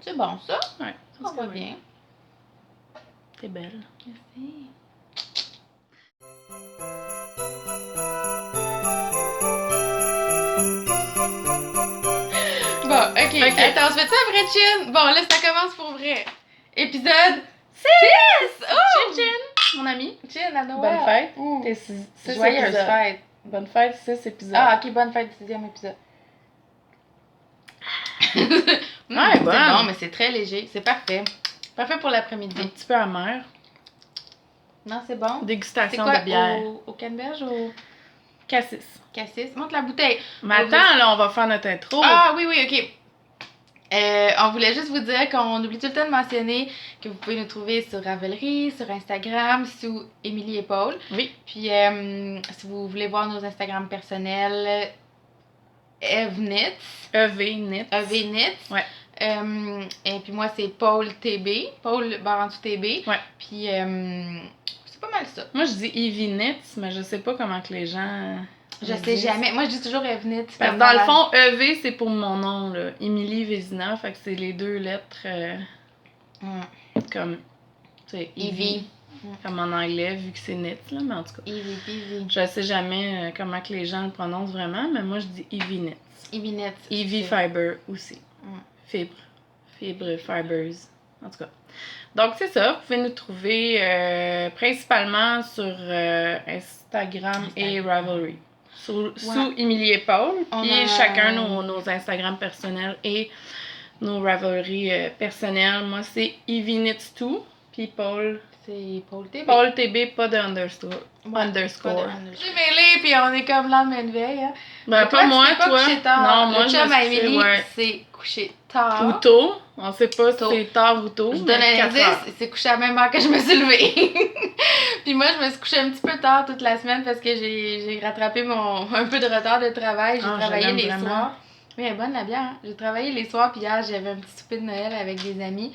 C'est bon, ça? Ouais. Ça va bien. T'es belle. Merci. Bon, ok. Attends, on se fait ça après chin? Bon, là, ça commence pour vrai. Épisode 6! Oh! Chin, mon ami. Chin, à Noël. Bonne fête. Mmh. T'es 6 Joyeuse épisodes. fête. Bonne fête, 6 épisodes. Ah, ok, bonne fête, 6e épisode. Ouais, c'est bonne. bon, mais c'est très léger. C'est parfait. Parfait pour l'après-midi. Un petit peu amer. Non, c'est bon. C'est Dégustation quoi, de bière. au canneberge ou au Cassis. cassis? Montre la bouteille. Mais attends, là, on va faire notre intro. Ah oui, ok. On voulait juste vous dire qu'on oublie tout le temps de mentionner que vous pouvez nous trouver sur Ravelry, sur Instagram, sous Émilie et Paul. Oui. Puis, si vous voulez voir nos Instagram personnels, Evnitz. EVNIT. EVNitz. Ouais. Et puis moi, c'est Paul TB. Paul Barantou TB. Ouais. Puis, c'est pas mal ça. Moi, je dis EVNIT, mais je sais pas comment que les gens... Je sais jamais. Moi, je dis toujours Evnitz. Parce que dans le fond, EV, c'est pour mon nom, là. Émilie Vézina, fait que c'est les deux lettres comme, tu sais, Evie. Comme en anglais, vu que c'est NIT, là, mais en tout cas. Evie. Je sais jamais comment que les gens le prononcent vraiment, mais moi, je dis EVNIT. Evnitz. EV Fiber aussi. Fibre, fibers, en tout cas. Donc, c'est ça. Vous pouvez nous trouver principalement sur Instagram et Ravelry. Sous Émilie et Paul. Puis chacun nos Instagram personnels et nos Ravelry personnels. Moi, c'est EVNITS2. Puis Paul... C'est Paul TB. Paul TB, pas de underscore. J'ai mêlé, puis on est comme lendemain de veille. Hein. Ben, pas moi, toi. Non, moi, je me Émilie, c'est couché tard. Ou tôt. On sait pas si c'est tard ou tôt. Je donne un indice, c'est couché à la même heure que je me suis levée. Puis moi, je me suis couchée un petit peu tard toute la semaine parce que j'ai rattrapé un peu de retard de travail. J'ai travaillé les soirs. Oui, elle est bonne la bière. Hein? J'ai travaillé les soirs, puis hier, j'avais un petit souper de Noël avec des amis.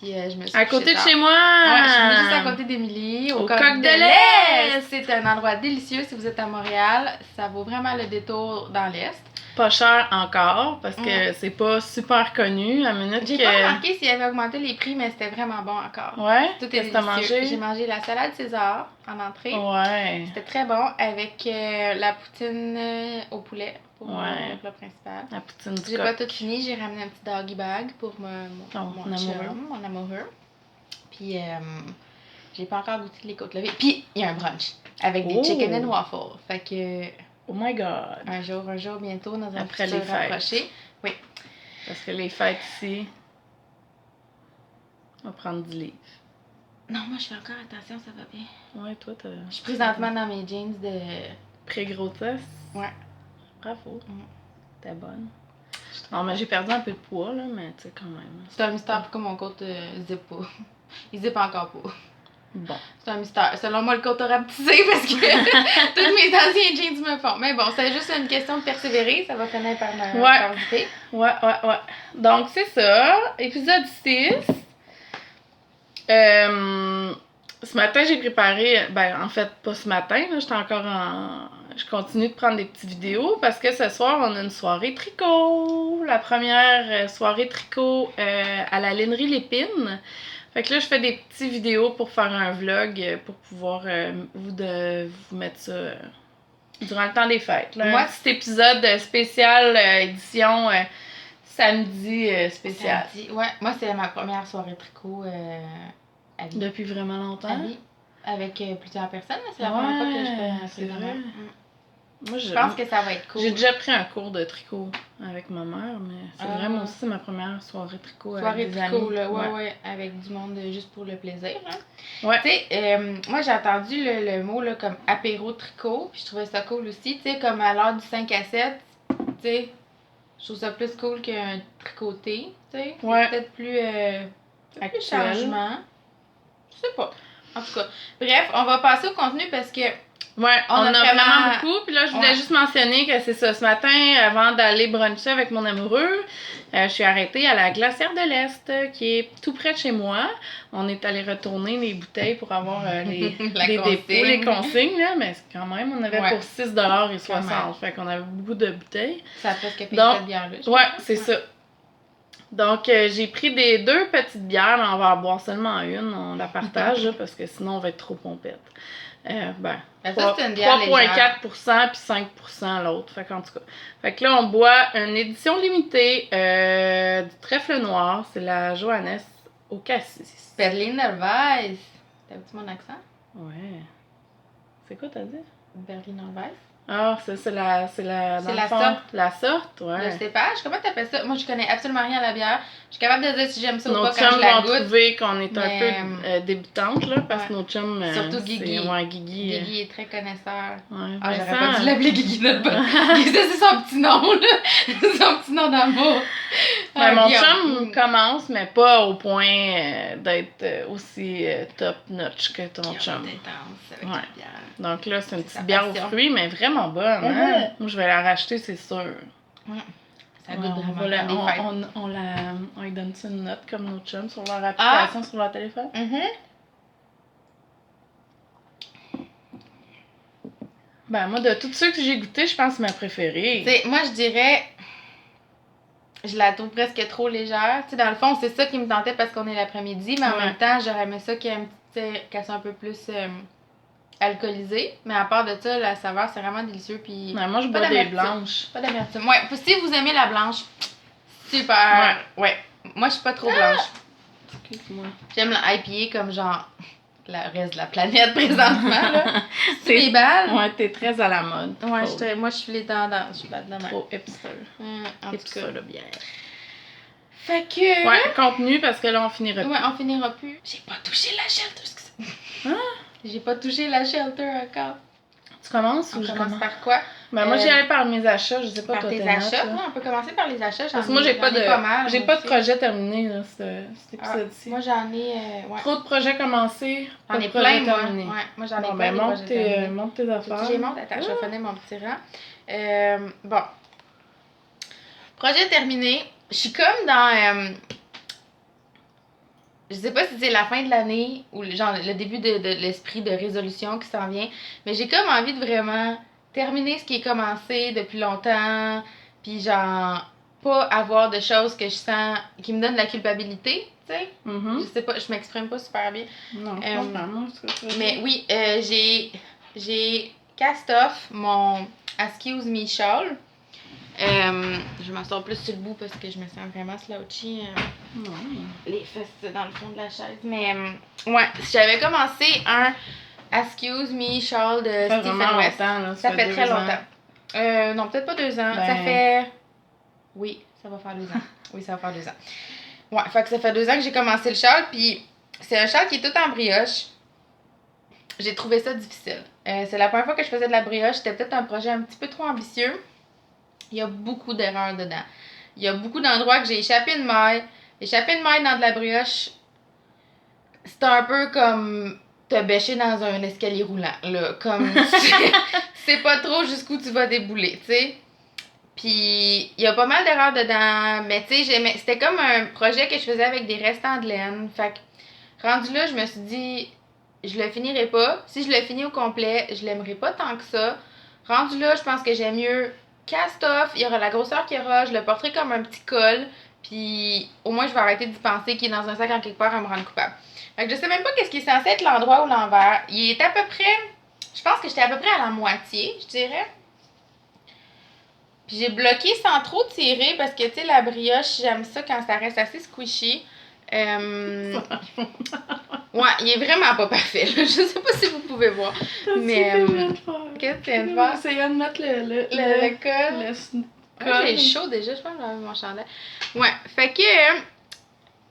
Puis je me suis à côté de chez moi! Ouais, je suis juste à côté d'Émilie, au Coq de l'Est! C'est un endroit délicieux si vous êtes à Montréal. Ça vaut vraiment le détour dans l'Est. Pas cher encore, parce que c'est pas super connu. À minute J'ai pas remarqué s'il avait augmenté les prix, mais c'était vraiment bon encore. Ouais? Tout est délicieux. Mangé? J'ai mangé la salade César en entrée. Ouais. C'était très bon avec la poutine au poulet. Pour mon plat principal. La poutine du J'ai pas tout fini, j'ai ramené un petit doggy bag pour mon amoureux. Puis j'ai pas encore goûté les côtes levées. Puis il y a un brunch avec des chicken and waffles. Fait que oh my god. Un jour bientôt dans un après futur les fêtes. rapproché. Oui. Parce que les fêtes ici, on va prendre 10 livres. Non, moi je fais encore attention, ça va bien. Ouais, toi t'as. Je suis présentement dans mes jeans de pré-grossesse. Ouais. Bravo. T'es bonne. Non, mais j'ai perdu un peu de poids, là, mais tu sais, quand même. C'est un mystère pourquoi mon côte zip pas. Il zip encore pas. Bon. C'est un mystère. Selon moi, le côte a rapetissé parce que tous mes anciens jeans me font. Mais bon, c'est juste une question de persévérer. Ça va finir par ma quantité. Ouais. Donc, c'est ça. Épisode 6. Ce matin, j'ai préparé... Ben, en fait, pas ce matin. Là, j'étais encore en... Je continue de prendre des petites vidéos parce que ce soir, on a une soirée tricot. La première soirée tricot à la Linerie Lépine. Fait que là, je fais des petites vidéos pour faire un vlog pour pouvoir vous mettre ça durant le temps des fêtes. Là. Moi, cet épisode spécial édition samedi spécial. Samedi. Ouais, moi, c'est ma première soirée tricot à vie. Depuis vraiment longtemps? À vie. Avec plusieurs personnes. C'est la première fois que je fais un c'est vrai. Moi, je pense que ça va être cool. J'ai déjà pris un cours de tricot avec ma mère, mais c'est vraiment aussi ma première soirée tricot avec des amis. Là, ouais, avec du monde juste pour le plaisir. Hein. Ouais. Tu sais, moi j'ai entendu le mot là, comme apéro tricot, puis je trouvais ça cool aussi. Tu sais, comme à l'heure du 5 à 7, tu sais, je trouve ça plus cool qu'un tricoté. Tu sais, c'est peut-être plus changement. Je sais pas. En tout cas, bref, on va passer au contenu parce que ouais, on a vraiment beaucoup. Puis là, je voulais juste mentionner que c'est ça. Ce matin, avant d'aller bruncher avec mon amoureux, je suis arrêtée à la Glacière de l'Est, qui est tout près de chez moi. On est allé retourner les bouteilles pour avoir les dépôts, les consignes. Là, mais quand même, on avait pour 6,60 $. Fait qu'on avait beaucoup de bouteilles. Ça a presque payé cette bière-là. Ouais, c'est ça. Donc, j'ai pris des 2 petites bières, mais on va en boire seulement une. On la partage, là, parce que sinon, on va être trop pompette. Ben, ça, c'est une bière 3,4% puis 5% l'autre. Fait qu'en tout cas. Fait que là, on boit une édition limitée du trèfle noir. C'est la Johannes au cassis. Berliner Weiss. T'as-tu mon accent? Ouais. C'est quoi t'as dit? Berliner Weiss. Ah, c'est la sorte. La sorte, ouais. Le cépage, comment t'appelles ça? Moi, je connais absolument rien à la bière. Je suis capable de dire si j'aime ça nos ou pas quand je la vont goûte. trouver qu'on est un peu débutante, là, parce que nos chums... Surtout Guigui. Guigui. Guigui est très connaisseur. Ouais, j'aurais pas dû l'appeler Guigui notre bas. C'est son petit nom, là. Son petit nom d'amour. Mon chum commence, mais pas au point d'être aussi top notch que ton chum. Avec la bière. Donc là, c'est une petite bière aux fruits, mais vraiment bonne. Hein? Moi, je vais la racheter, c'est sûr. Ouais. Ça goûte vraiment on lui donne une note comme nos chums sur leur application, sur leur téléphone? Ben, moi, de tous ceux que j'ai goûtés, je pense que c'est ma préférée. T'sais, moi, je dirais... Je la trouve presque trop légère. T'sais, dans le fond, c'est ça qui me tentait parce qu'on est l'après-midi, mais en même temps, j'aurais aimé ça qu'elle soit un peu plus alcoolisée. Mais à part de ça, la saveur, c'est vraiment délicieux. Puis moi, je bois des blanches. Pas d'amertume. Ouais, si vous aimez la blanche, super. Ouais. Moi, je suis pas trop blanche. Excuse-moi. J'aime la IPA comme genre... le reste de la planète présentement, là. C'est des balles. Ouais, t'es très à la mode. Ouais, moi, je suis les tendances. Je suis là-dedans. Trop hipster. En hipster tout cas. de bière. Fait que... Ouais, contenu, parce que là, on finira plus. Ouais, on finira plus. J'ai pas touché la shelter. J'ai pas touché la shelter encore. Tu commences ou on je commence par quoi? Ben, moi, j'y allais par mes achats. Je sais pas, par toi, tes achats? Ouais, on peut commencer par les achats. Parce que moi, j'ai pas de projet terminé, là, cet épisode-ci. Moi, j'en ai... Trop de projets commencés, pas de projets terminés. Moi, j'en ai plein de projets terminés. Monte tes affaires. J'ai monté, attends, je vais finir mon petit rang. Bon. Projet terminé. Je suis comme dans... je sais pas si c'est la fin de l'année ou genre le début de l'esprit de résolution qui s'en vient, mais j'ai comme envie de vraiment terminer ce qui est commencé depuis longtemps, puis genre pas avoir de choses que je sens qui me donnent de la culpabilité, tu sais. Je sais pas, je m'exprime pas super bien. Non, mais oui, j'ai cast off mon Excuse Me shawl. Je m'en sors plus sur le bout parce que je me sens vraiment slouchy. Les fesses dans le fond de la chaise. Mais ouais, j'avais commencé un Excuse Me shawl de Stephen West. Ça fait très longtemps. Non, peut-être pas 2 ans. Ça fait... Oui, ça va faire 2 ans. Oui, ça va faire 2 ans. Ouais, fait que ça fait 2 ans que j'ai commencé le shawl. Puis c'est un shawl qui est tout en brioche. J'ai trouvé ça difficile. C'est la première fois que je faisais de la brioche. C'était peut-être un projet un petit peu trop ambitieux. Il y a beaucoup d'erreurs dedans. Il y a beaucoup d'endroits que j'ai échappé une maille. Échapper une maille dans de la brioche, c'est un peu comme te bêcher dans un escalier roulant, là. Comme, tu sais pas trop jusqu'où tu vas débouler, tu sais. Puis, il y a pas mal d'erreurs dedans. Mais, tu sais, c'était comme un projet que je faisais avec des restants de laine. Fait que, rendu là, je me suis dit, je le finirai pas. Si je le finis au complet, je l'aimerais pas tant que ça. Rendu là, je pense que j'aime mieux cast off, il y aura la grosseur qu'il y aura, je le porterai comme un petit col, puis au moins je vais arrêter d'y penser qu'il est dans un sac en quelque part à me rendre coupable. Fait que je sais même pas qu'est-ce qui est censé être l'endroit ou l'envers. Il est à peu près, je pense que j'étais à peu près à la moitié, je dirais. Puis j'ai bloqué sans trop tirer parce que, tu sais, la brioche, j'aime ça quand ça reste assez squishy. Ouais, il est vraiment pas parfait, là. Je sais pas si vous pouvez voir. Mais qu'est-ce que tu viens de faire? J'essayais de mettre le col. J'ai chaud déjà, je pense que j'enlève mon chandail. Ouais, fait que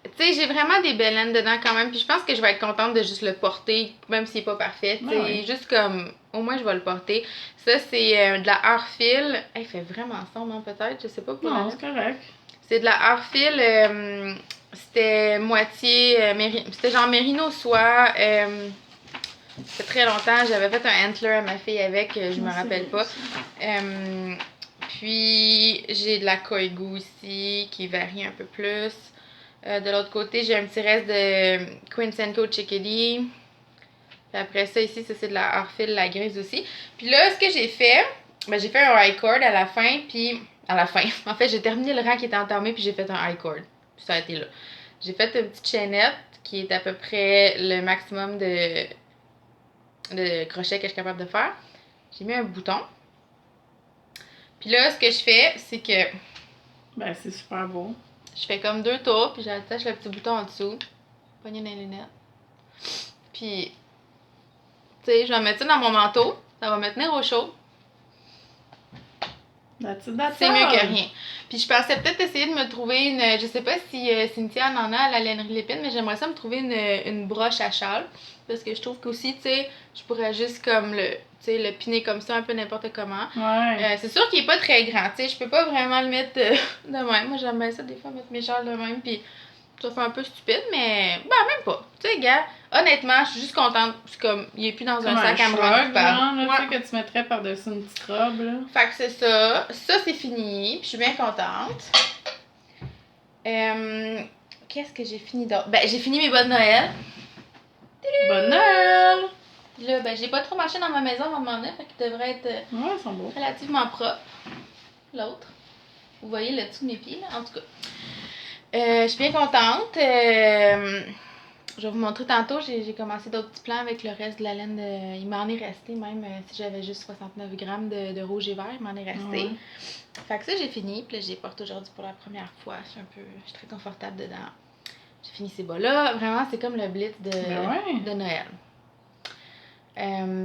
tu sais, j'ai vraiment des belles laines dedans quand même, puis je pense que je vais être contente de juste le porter, même s'il est pas parfait, tu sais, juste comme, au moins je vais le porter. Ça, c'est de la Harfil. Il fait vraiment sombre, hein, peut-être, je sais pas pour non, c'est correct. C'est de la Harfil, c'était moitié, c'était genre mérino soie, ça fait très longtemps, j'avais fait un antler à ma fille avec, je me rappelle pas. Puis, j'ai de la Koigu ici, qui varie un peu plus. De l'autre côté, j'ai un petit reste de Quincenco Chickadee. Puis après ça, ici, ça c'est de la Harfil, la grise aussi. Puis là, ce que j'ai fait, ben, j'ai fait un high cord à la fin, puis... À la fin. En fait, j'ai terminé le rang qui était entamé, puis j'ai fait un high cord. Puis ça a été là. J'ai fait une petite chaînette qui est à peu près le maximum de crochet que je suis capable de faire. J'ai mis un bouton. Puis là, ce que je fais, c'est que... Ben, c'est super beau. Je fais comme 2 tours, puis j'attache le petit bouton en dessous. Pogner dans les lunettes. Puis, tu sais, je vais mettre ça dans mon manteau. Ça va me tenir au chaud. C'est mieux que rien. Puis je pensais peut-être essayer de me trouver une... Je sais pas si Cynthia en a à la lainerie Lépine, mais j'aimerais ça me trouver une broche à châle. Parce que je trouve qu'aussi, tu sais, je pourrais juste comme le piner comme ça, un peu n'importe comment. Ouais. C'est sûr qu'il est pas très grand, tu sais. Je peux pas vraiment le mettre de même. Moi, j'aime bien ça, des fois, mettre mes châles de même. Puis ça fait un peu stupide, mais même pas. Tu sais, gars, honnêtement, je suis juste contente. C'est comme, il est plus dans un sac à me rendre coupable. Le fait que tu mettrais par-dessus une petite robe, là. Fait que c'est ça. Ça, c'est fini. Puis je suis bien contente. Qu'est-ce que j'ai fini d'autre? Ben, j'ai fini mes bas de Noël. Bonne Noël! Là, ben, j'ai pas trop marché dans ma maison à un moment donné. Fait qu'ils devraient être ouais, ils sont beaux. relativement propres. L'autre. Vous voyez le dessous de mes pieds, là, en tout cas. Je suis bien contente. Je vais vous montrer tantôt. J'ai commencé d'autres petits plans avec le reste de la laine. Il m'en est resté, même si j'avais juste 69 grammes de rouge et vert, il m'en est resté. Ouais. Fait que ça, j'ai fini. Puis là, je les porte aujourd'hui pour la première fois. Je suis très confortable dedans. J'ai fini ces bas-là. Vraiment, c'est comme le blitz de Noël.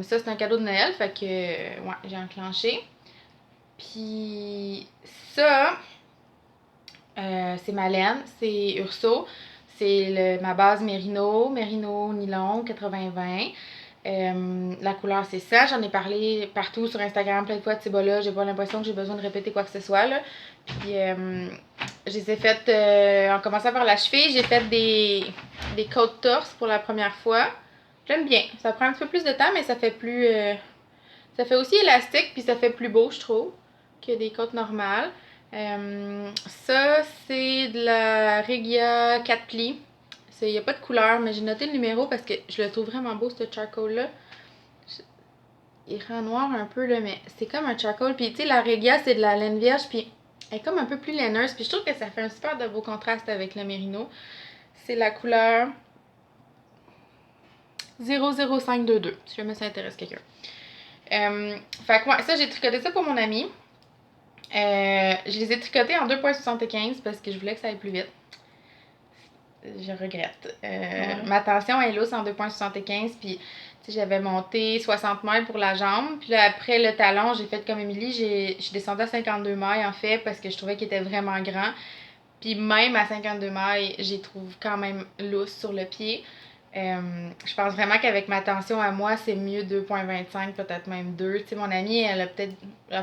Ça, c'est un cadeau de Noël. Fait que, ouais, j'ai enclenché. Puis ça, c'est ma laine. C'est Urso. C'est ma base Merino nylon 80-20. La couleur, c'est ça. J'en ai parlé partout sur Instagram plein de fois de ces bas-là. J'ai pas l'impression que j'ai besoin de répéter quoi que ce soit, là. Puis, je les ai faites, en commençant par la cheville, j'ai fait des côtes torse pour la première fois. J'aime bien. Ça prend un petit peu plus de temps, mais ça fait plus... ça fait aussi élastique, puis ça fait plus beau, je trouve, que des côtes normales. Ça, c'est de la Regia 4 plis. Il n'y a pas de couleur, mais j'ai noté le numéro parce que je le trouve vraiment beau, ce charcoal-là. Il rend noir un peu, là, mais c'est comme un charcoal. Puis, tu sais, la Regia, c'est de la laine vierge, puis elle est comme un peu plus laineuse. Puis, je trouve que ça fait un super de beau contraste avec le Merino. C'est la couleur 00522, si jamais ça intéresse quelqu'un. Fait que, ouais, ça, j'ai tricoté ça pour mon ami. Je les ai tricotés en 2,75 parce que je voulais que ça aille plus vite. Je regrette. Ma tension est lousse en 2,75 puis j'avais monté 60 mailles pour la jambe. Puis là, après le talon, j'ai fait comme Émilie, je suis descendue à 52 mailles en fait parce que je trouvais qu'il était vraiment grand. Puis même à 52 mailles, j'y trouve quand même lousse sur le pied. Je pense vraiment qu'avec ma tension à moi, c'est mieux 2,25, peut-être même 2. Tu sais, mon amie, elle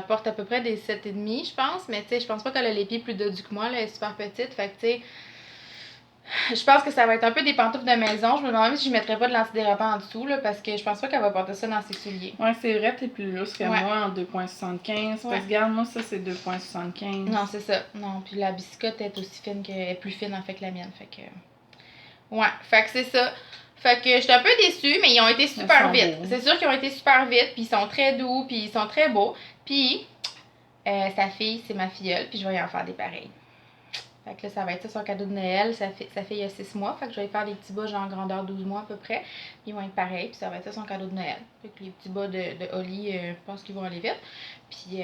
porte à peu près des 7,5, je pense. Mais tu sais, je pense pas qu'elle a les pieds plus dodus que moi. Là, elle est super petite. Fait que tu sais, je pense que ça va être un peu des pantoufles de maison. Je me demande même si je mettrais pas de l'antidérapant en dessous, là, parce que je pense pas qu'elle va porter ça dans ses souliers. Ouais, c'est vrai, t'es plus lousse que moi en 2,75. Parce que regarde, moi, ça, c'est 2,75. Non, c'est ça. Non, puis la biscotte est aussi fine est plus fine en fait que la mienne. Fait que. Ouais, fait que c'est ça. Fait que j'étais un peu déçue, mais ils ont été super vite. C'est sûr qu'ils ont été super vite, puis ils sont très doux, puis ils sont très beaux. Puis, sa fille, c'est ma filleule, puis je vais y en faire des pareils. Fait que là, ça va être ça son cadeau de Noël. Ça fait il y a 6 mois, fait que je vais y faire des petits bas genre grandeur 12 mois à peu près. Ils vont être pareils, puis ça va être ça son cadeau de Noël. Fait que les petits bas de Holly, je pense qu'ils vont aller vite. Puis,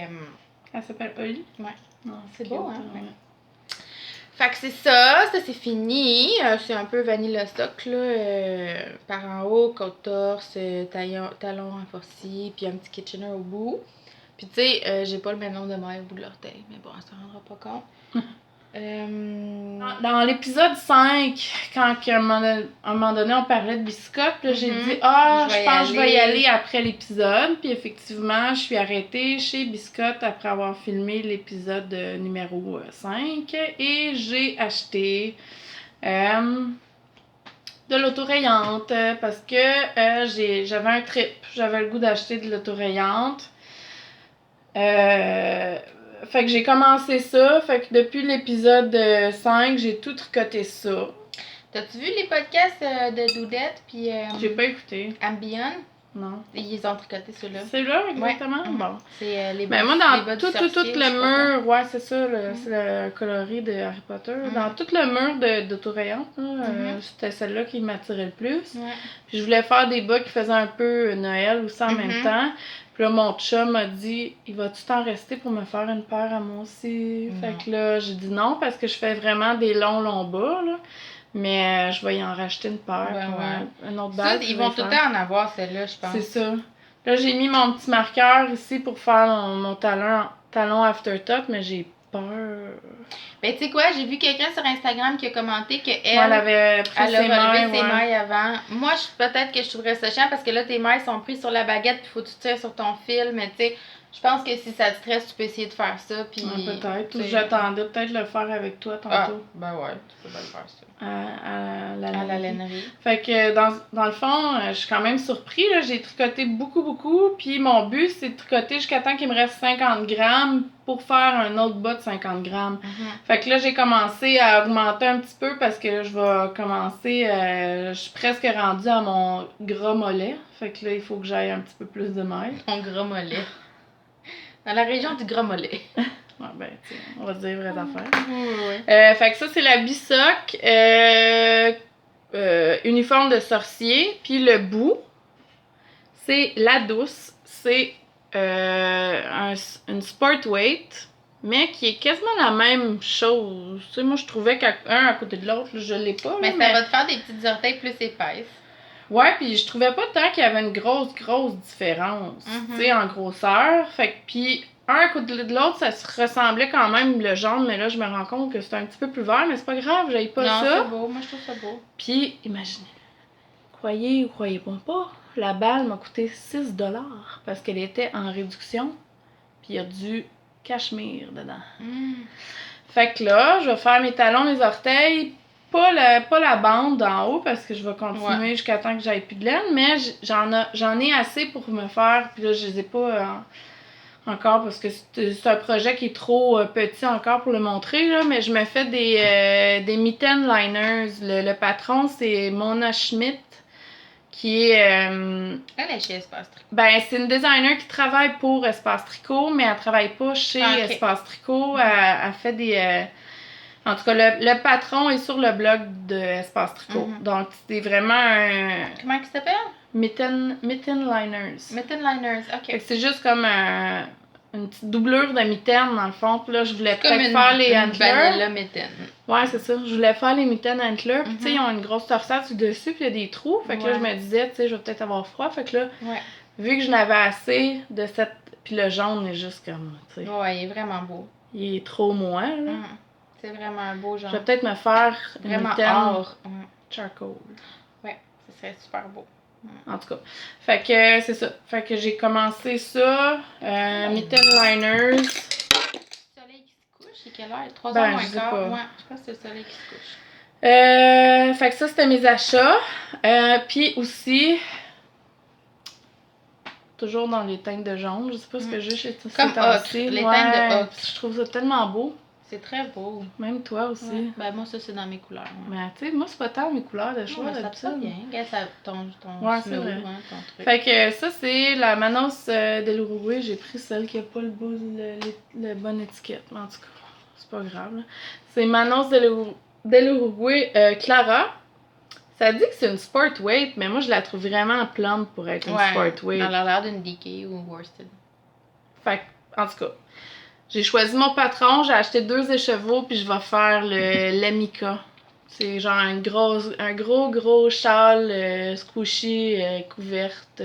elle s'appelle Holly? Ouais. Oh, c'est beau, hein? Ouais. Fait que c'est ça c'est fini. C'est un peu vanilla stock, là. Par en haut, côte torse, talon renforcé, puis un petit Kitchener au bout. Puis tu sais, j'ai pas le même nombre de mailles au bout de l'orteil, mais bon, ça rendra pas compte. Dans l'épisode 5, quand à un moment donné on parlait de biscotte, j'ai dit je pense que je vais y aller après l'épisode. Puis effectivement, je suis arrêtée chez Biscotte après avoir filmé l'épisode numéro 5 et j'ai acheté de l'autorayante parce que j'avais un trip. J'avais le goût d'acheter de l'autorayante. Fait que j'ai commencé ça. Fait que depuis l'épisode 5, j'ai tout tricoté ça. T'as-tu vu les podcasts de Doudette puis j'ai pas écouté. Ambion? Non. Ils ont tricoté ceux-là. C'est là, exactement? Ouais. Bon. C'est les Ben bas, moi, dans les bas tout le mur, ouais, c'est ça, c'est le coloris de Harry Potter. Dans tout le mur d'autorayon, c'était celle-là qui m'attirait le plus. Ouais. Puis je voulais faire des bas qui faisaient un peu Noël aussi en même temps. Puis là, mon chum m'a dit, il va-tu t'en rester pour me faire une paire à moi aussi? Non. Fait que là, j'ai dit non parce que je fais vraiment des longs bas, là. Mais je vais y en racheter une paire pour une autre base. Ils vont tout le temps en avoir, celle-là, je pense. C'est ça. Là, j'ai mis mon petit marqueur ici pour faire mon talon aftertop, mais j'ai peur. Ben, tu sais quoi, j'ai vu quelqu'un sur Instagram qui a commenté qu'elle Elle avait pris elle a ses relevé mailles, ses mailles avant. Moi, peut-être que je trouverais ça chiant parce que là, tes mailles sont prises sur la baguette puis faut que tu tires sur ton fil, mais tu sais, je pense que si ça te stresse, tu peux essayer de faire ça. Puis, peut-être. J'attendais peut-être le faire avec toi tantôt. Ah, ben ouais, tu peux bien le faire ça. À la lainerie. Fait que dans le fond, je suis quand même surpris. Là. J'ai tricoté beaucoup. Puis mon but, c'est de tricoter jusqu'à temps qu'il me reste 50 grammes pour faire un autre bas de 50 grammes. Fait que là, j'ai commencé à augmenter un petit peu parce que là, je vais commencer. Je suis presque rendue à mon gras mollet. Fait que là, il faut que j'aille un petit peu plus de mailles. Mon gras mollet. Dans la région du gras mollet. Ouais, ben, tu sais, on va dire vraies affaires. Ouais. Fait que ça, c'est la bisoc. Uniforme de sorcier. Puis le bout, c'est la douce. C'est une sport weight, mais qui est quasiment la même chose. Tu sais, moi, je trouvais qu'un à côté de l'autre, je l'ai pas. Mais ça va te faire des petites orteils plus épaisses. Ouais, puis je trouvais pas tant qu'il y avait une grosse différence, tu sais, en grosseur. Fait que, puis un à côté de l'autre, ça se ressemblait quand même le jaune, mais là, je me rends compte que c'est un petit peu plus vert, mais c'est pas grave, j'aille pas ça. Non, c'est beau, moi je trouve ça beau. Puis, imaginez, croyez ou croyez-moi pas, la balle m'a coûté 6$ parce qu'elle était en réduction, puis il y a du cachemire dedans. Fait que là, je vais faire mes talons, mes orteils, pas la bande d'en haut parce que je vais continuer jusqu'à temps que j'aille plus de laine, mais j'en ai assez pour me faire, puis là, je les ai pas encore parce que c'est un projet qui est trop petit encore pour le montrer, là, mais je me fais des mitten liners. Le patron, c'est Mona Schmidt, qui est... Elle est chez Espace Tricot. Ben, c'est une designer qui travaille pour Espace Tricot, mais elle travaille pas chez Espace Tricot. Elle fait des... En tout cas, le patron est sur le blog de Espace Tricot. Donc, c'est vraiment un... Comment il s'appelle? Mitten Liners. Mitten Liners, ok. Fait que c'est juste comme une petite doublure de mitaine, dans le fond. Puis là, je voulais peut-être faire les antlers. Vanilla mitaine. Ouais, c'est ça. Je voulais faire les mitaines antlers. Puis tu sais, ils ont une grosse torsade sur dessus, puis il y a des trous. Fait que là, je me disais, tu sais, je vais peut-être avoir froid. Fait que là, vu que je n'avais assez de cette... Puis le jaune est juste comme, tu sais... Ouais, il est vraiment beau. Il est trop moins, là. C'est vraiment un beau genre. Je vais peut-être me faire une mitaine charcoal. Ouais, ce serait super beau. En tout cas. Fait que c'est ça. Fait que j'ai commencé ça. Mitten liners. Le soleil qui se couche, c'est quelle heure? 3h moins quart. Ouais, je pense que c'est le soleil qui se couche. Fait que ça, c'était mes achats. Puis aussi, toujours dans les teintes de jaune. Je sais pas ce que j'ai chez Comme ocre, les teintes de ocre. Je trouve ça tellement beau. C'est très beau. Même toi aussi. Ouais. Ben moi, ça, c'est dans mes couleurs. Mais tu sais, moi, c'est pas tant mes couleurs de choix. Ça te va bien. Regarde, ton c'est vrai. Ton truc. Fait que ça, c'est la Manos de l'Uruguay. J'ai pris celle qui a pas le bonne étiquette. Mais en tout cas, c'est pas grave. C'est Manos de l'Uruguay Clara. Ça dit que c'est une sport weight, mais moi, je la trouve vraiment plump pour être une sport weight. Elle a l'air d'une DK ou worsted. Fait que, en tout cas, j'ai choisi mon patron, j'ai acheté 2 écheveaux, puis je vais faire le l'Amica. C'est genre un gros châle squishy, couverte.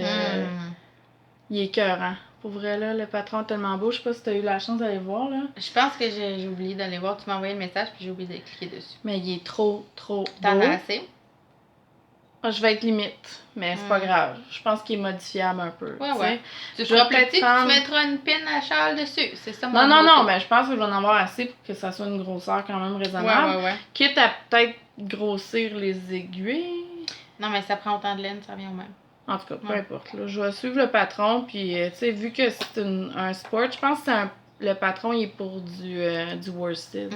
Il est écœurant. Pour vrai, là, le patron est tellement beau. Je sais pas si t'as eu la chance d'aller voir, là. Je pense que j'ai oublié d'aller voir. Tu m'as envoyé le message, puis j'ai oublié de cliquer dessus. Mais il est trop beau. T'en as assez? Je vais être limite, mais c'est pas grave. Je pense qu'il est modifiable un peu. Ouais. Tu feras peut-être tu mettras une pine à châle dessus. C'est ça mon Non, mais je pense que je vais en avoir assez pour que ça soit une grosseur quand même raisonnable. Ouais. Quitte à peut-être grossir les aiguilles. Non, mais ça prend autant de laine, ça revient au même. En tout cas, peu importe. Là, je vais suivre le patron, puis tu sais, vu que c'est un sport, je pense que le patron il est pour du worsted.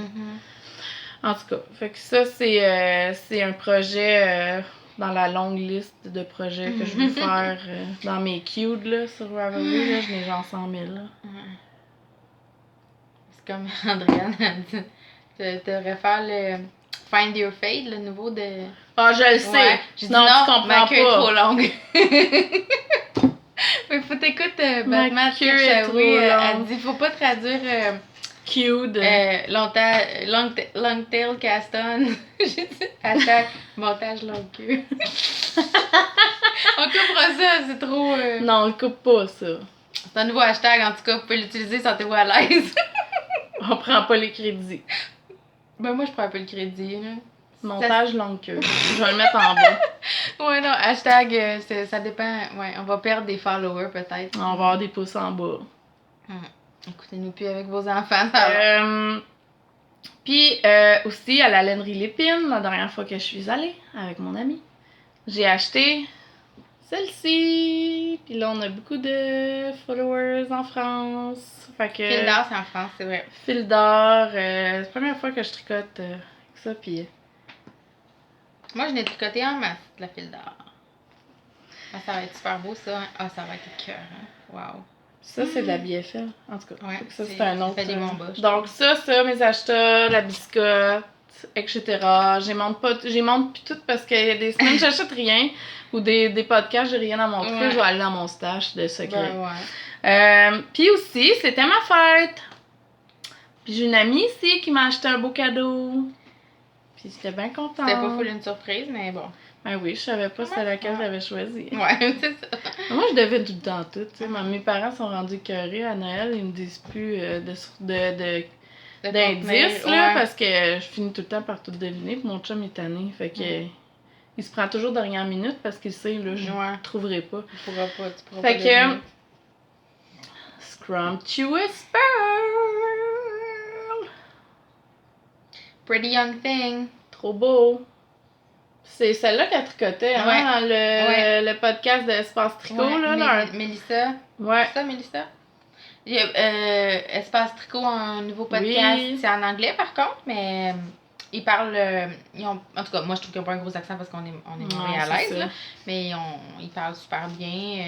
En tout cas, fait que ça, c'est un projet dans la longue liste de projets que je veux faire dans mes queues là, sur Ravelry, là, je n'ai genre 100 000. Là. C'est comme Andréane a dit. Tu devrais faire le Find Your Fate, le nouveau de... Ah, je le sais! Ouais. J'ai dit non, tu non, comprends ma queue est pas. trop longue. Mais faut t'écouter Batman Kirchaoui, elle dit faut pas traduire Cute. long tail Caston. J'ai dit hashtag montage longue queue. On coupera ça, c'est trop... Non, on coupe pas ça. C'est un nouveau hashtag, en tout cas, vous pouvez l'utiliser, sentez-vous à l'aise. On prend pas les crédits. Ben moi je prends un peu le crédit, là. Montage longue queue. Je vais le mettre en bas. Ouais, non, hashtag, ça dépend. Ouais, on va perdre des followers peut-être. On va avoir des pouces en bas. Écoutez-nous plus avec vos enfants. Puis aussi à la lainerie Lépine, la dernière fois que je suis allée avec mon ami, j'ai acheté celle-ci. Puis là, on a beaucoup de followers en France. Fait que, Fil d'or, c'est en France, c'est vrai. Fil d'or. C'est la première fois que je tricote avec ça. Puis moi, je n'ai tricoté en masse de la fil d'or. Ah, ça va être super beau, ça. Ah, ça va être cœur. Wow. ça, c'est de la BFL. En tout cas, Ouais, ça, c'est un autre. Ça fait des bons bas, donc, ça, mes achats, la biscotte, etc. J'ai montre plus tout parce qu'il y a des semaines, j'achète rien. Ou des podcasts, j'ai rien à montrer. Ouais. Je vais aller dans mon stash de secret. Ben, ouais. Puis aussi, c'était ma fête. Puis j'ai une amie ici qui m'a acheté un beau cadeau. Puis j'étais bien contente. C'était pas full une surprise, mais bon. Ben oui, je savais pas c'était laquelle j'avais choisi. Ouais, c'est ça. Moi, je devine tout le temps tout. T'sais. Mes parents sont rendus écœurés à Noël. Ils me disent plus d'indices, là, parce que je finis tout le temps par tout deviner. Puis mon chum est tanné. Fait que il se prend toujours dernière minute parce qu'il sait, là, je trouverai pas. Tu pourras pas. Fait que Scrumptious Pearl. Pretty Young Thing. Trop beau. C'est celle-là qu'elle tricotait, hein, dans le podcast d'Espace Tricot, là. Mélissa. Ouais. C'est ça, Mélissa? Espace Tricot, un nouveau podcast. Oui. C'est en anglais, par contre, mais ils parlent... en tout cas, moi, je trouve qu'ils n'ont pas un gros accent parce qu'on est montréalaises, là. Mais ils parlent super bien.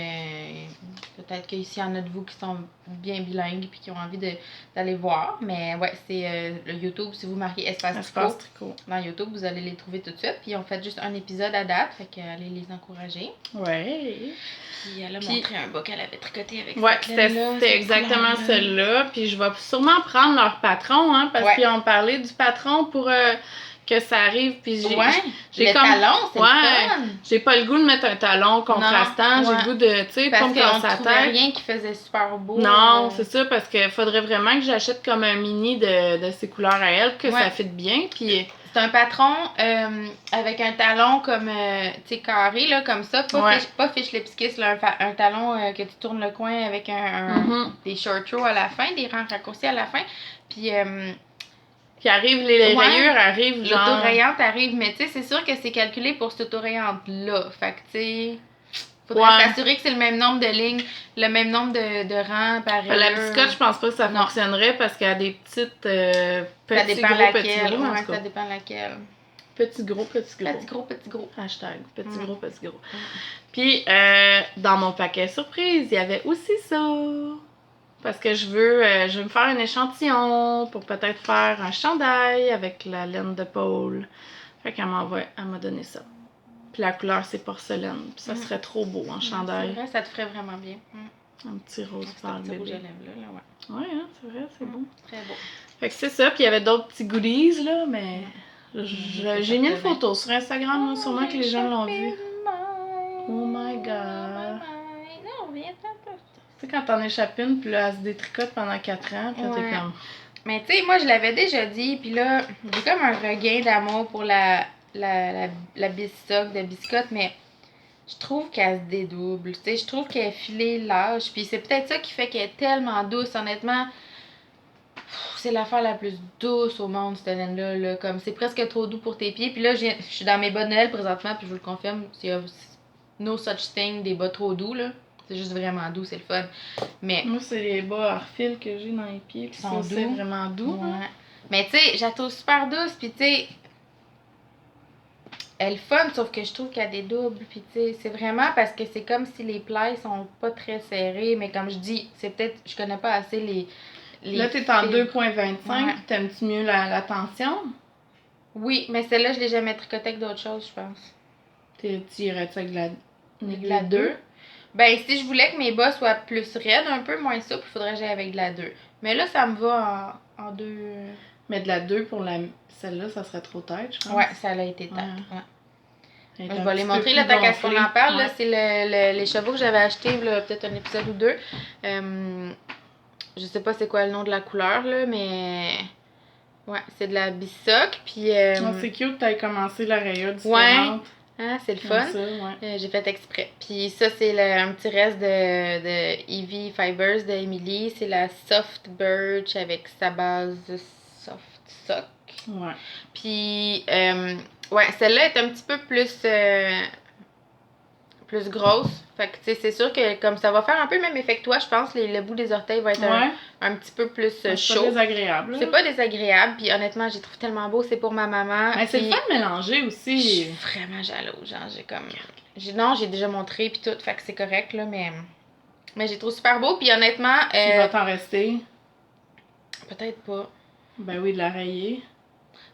Peut-être qu'ici, il y en a de vous qui sont bien bilingues et qui ont envie d'aller voir. Mais ouais, c'est le YouTube. Si vous marquez Espace Tricot dans YouTube, vous allez les trouver tout de suite. Puis, on fait juste un épisode à date. Fait que allez les encourager. Ouais. Puis, elle a montré un bas qu'elle avait tricoté avec ouais, c'était exactement celle-là. Puis, je vais sûrement prendre leur patron, hein, parce qu'ils ont parlé du patron pour que ça arrive. Puis, j'ai comme... talon, c'est le fun. J'ai pas le goût de mettre un talon contrastant. J'ai le goût de, tu sais, pas me casser la tête. Rien qui faisait super beau. Non, c'est ça, parce qu'il faudrait vraiment que j'achète comme un mini de ces couleurs à elle, que ça fit bien. Puis... C'est un patron avec un talon comme, tu sais, carré, là, comme ça. Pas fiche lipskiss, là, un talon que tu tournes le coin avec des short rows à la fin, des rangs raccourcis à la fin. Puis... Puis arrive, les rayures arrivent, genre... L'autorayante arrive, mais tu sais, c'est sûr que c'est calculé pour cette autorayante-là. Fait que, tu sais... Faudrait s'assurer que c'est le même nombre de lignes, le même nombre de rangs par rayure. La biscotte, je pense pas que ça fonctionnerait parce qu'elle a des petites petits gros. Ça dépend laquelle. Petit gros. Petit gros. Hashtag petit gros. Puis, dans mon paquet surprise, il y avait aussi ça. Parce que je veux me faire un échantillon pour peut-être faire un chandail avec la laine de Paul. Fait qu'elle m'a donné ça. Puis la couleur, c'est porcelaine. Puis ça serait trop beau en chandail. C'est vrai, ça te ferait vraiment bien. Un petit rose pâle bébé. Rouge à lèvres, là, ouais, hein, c'est vrai, c'est beau. Très beau. Fait que c'est ça. Puis il y avait d'autres petits goodies, là, mais j'ai mis une photo sur Instagram, là, sûrement que les gens l'ont vu. Oh my god. Non, viens Tu sais, quand t'en échappes une, puis là, elle se détricote pendant 4 ans, puis là, t'es comme... Mais tu sais, moi, je l'avais déjà dit, puis là, j'ai comme un regain d'amour pour la biscotte de biscotte, mais je trouve qu'elle se dédouble. Tu sais, je trouve qu'elle est filée lâche, puis c'est peut-être ça qui fait qu'elle est tellement douce, honnêtement. C'est l'affaire la plus douce au monde, cette laine-là. Là. Comme c'est presque trop doux pour tes pieds. Puis là, je suis dans mes bas de Noël présentement, puis je vous le confirme, c'est no such thing des bas trop doux, là. C'est juste vraiment doux, c'est le fun. Mais moi, c'est les bas hors fil que j'ai dans les pieds, puis ça, c'est vraiment doux. Ouais. Mais tu sais, je la trouve super douce, puis tu sais, elle est fun, sauf que je trouve qu'elle dédouble. Puis, tu sais, c'est vraiment parce que c'est comme si les plis sont pas très serrés. Mais comme je dis, c'est peut-être. Je connais pas assez les Là, t'es en fils. 2,25. Ouais. T'aimes-tu mieux la tension? Oui, mais celle-là, je l'ai jamais tricotée avec d'autres choses, je pense. Tu irais-tu avec De la 2. Ben, si je voulais que mes bas soient plus raides, un peu moins souples, il faudrait que j'aille avec de la 2. Mais là, ça me va en 2. Mais de la 2 pour celle-là, ça serait trop tête, je pense. Ouais, ça a été tête. Ouais. Elle est Je un vais les petit peu montrer, plus là, tant qu'à ce qu'on gonflée. en parle. Là, Ouais. c'est les chevaux que j'avais achetés, là, peut-être un épisode ou deux. Je sais pas c'est quoi le nom de la couleur, là, mais. Ouais, c'est de la bissoc. Puis. C'est cute que t'aies commencé la raya Ouais. différente. Hein, c'est le Comme fun. ça, ouais. J'ai fait exprès. Puis ça, c'est un petit reste de Eevee Fibers de Emily. C'est la Soft Birch avec sa base Soft Sock. Ouais. Puis, ouais, celle-là est un petit peu plus grosse. Fait que, tu sais, c'est sûr que comme ça va faire un peu le même effet que toi, je pense, le bout des orteils va être un petit peu plus chaud. C'est pas désagréable. Là. C'est pas désagréable. Puis honnêtement, j'ai trouvé tellement beau. C'est pour ma maman. Mais c'est le fun de mélanger Je aussi. suis vraiment jalouse. Genre, j'ai comme. Non, j'ai déjà montré, puis tout. Fait que c'est correct, là, mais j'ai trouvé super beau. Puis honnêtement. Tu vas t'en rester? Peut-être pas. Ben oui, de la rayer.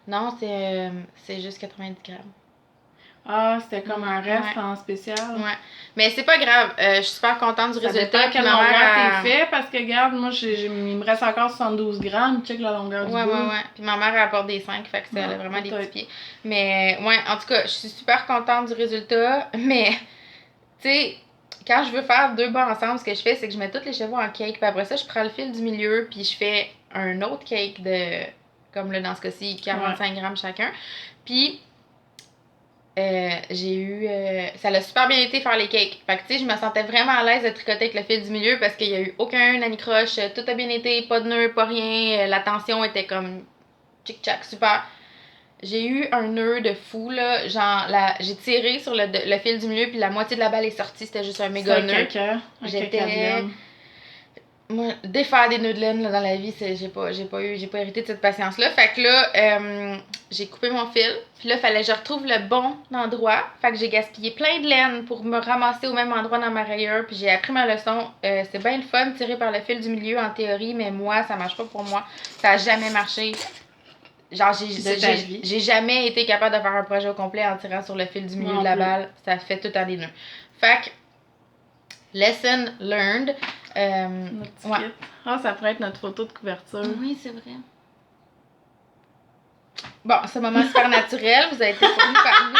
Non, c'est juste 90 grammes. Ah, c'était comme un reste en spécial. Ouais. Mais c'est pas grave. Je suis super contente du résultat. Ça dépend quelle longueur t'es fait, parce que regarde, moi, il me reste encore 72 grammes. Check la longueur du bout. Ouais. Puis ma mère, elle apporte des 5, fait que ça a vraiment des petits pieds. Mais ouais, en tout cas, je suis super contente du résultat. Mais, tu sais, quand je veux faire 2 bas ensemble, ce que je fais, c'est que je mets tous les chevaux en cake. Puis après ça, je prends le fil du milieu, puis je fais un autre cake de, comme là, dans ce cas-ci, 45 grammes chacun. Puis, j'ai eu. Ça l'a super bien été faire les cakes. Fait que, tu sais, je me sentais vraiment à l'aise de tricoter avec le fil du milieu parce qu'il y a eu aucun anicroche. Tout a bien été, pas de nœud, pas rien. La tension était comme tchic-tchac, super. J'ai eu un nœud de fou, là. Genre, j'ai tiré sur le fil du milieu, puis la moitié de la balle est sortie. C'était juste un méga nœud. J'étais. Moi, défaire des nœuds de laine là, dans la vie, j'ai pas hérité de cette patience-là. Fait que là, j'ai coupé mon fil. Puis là, fallait que je retrouve le bon endroit. Fait que j'ai gaspillé plein de laine pour me ramasser au même endroit dans ma rayure. Puis j'ai appris ma leçon. C'est bien le fun de tirer par le fil du milieu en théorie, mais moi, ça marche pas pour moi. Ça a jamais marché. Genre, j'ai jamais été capable de faire un projet au complet en tirant sur le fil du milieu de la balle. Ça fait tout en des nœuds. Fait que, lesson learned. Notre petit kit. Ah, ça pourrait être notre photo de couverture. Oui, c'est vrai. Bon, c'est un moment super naturel, vous avez été fournis par nous.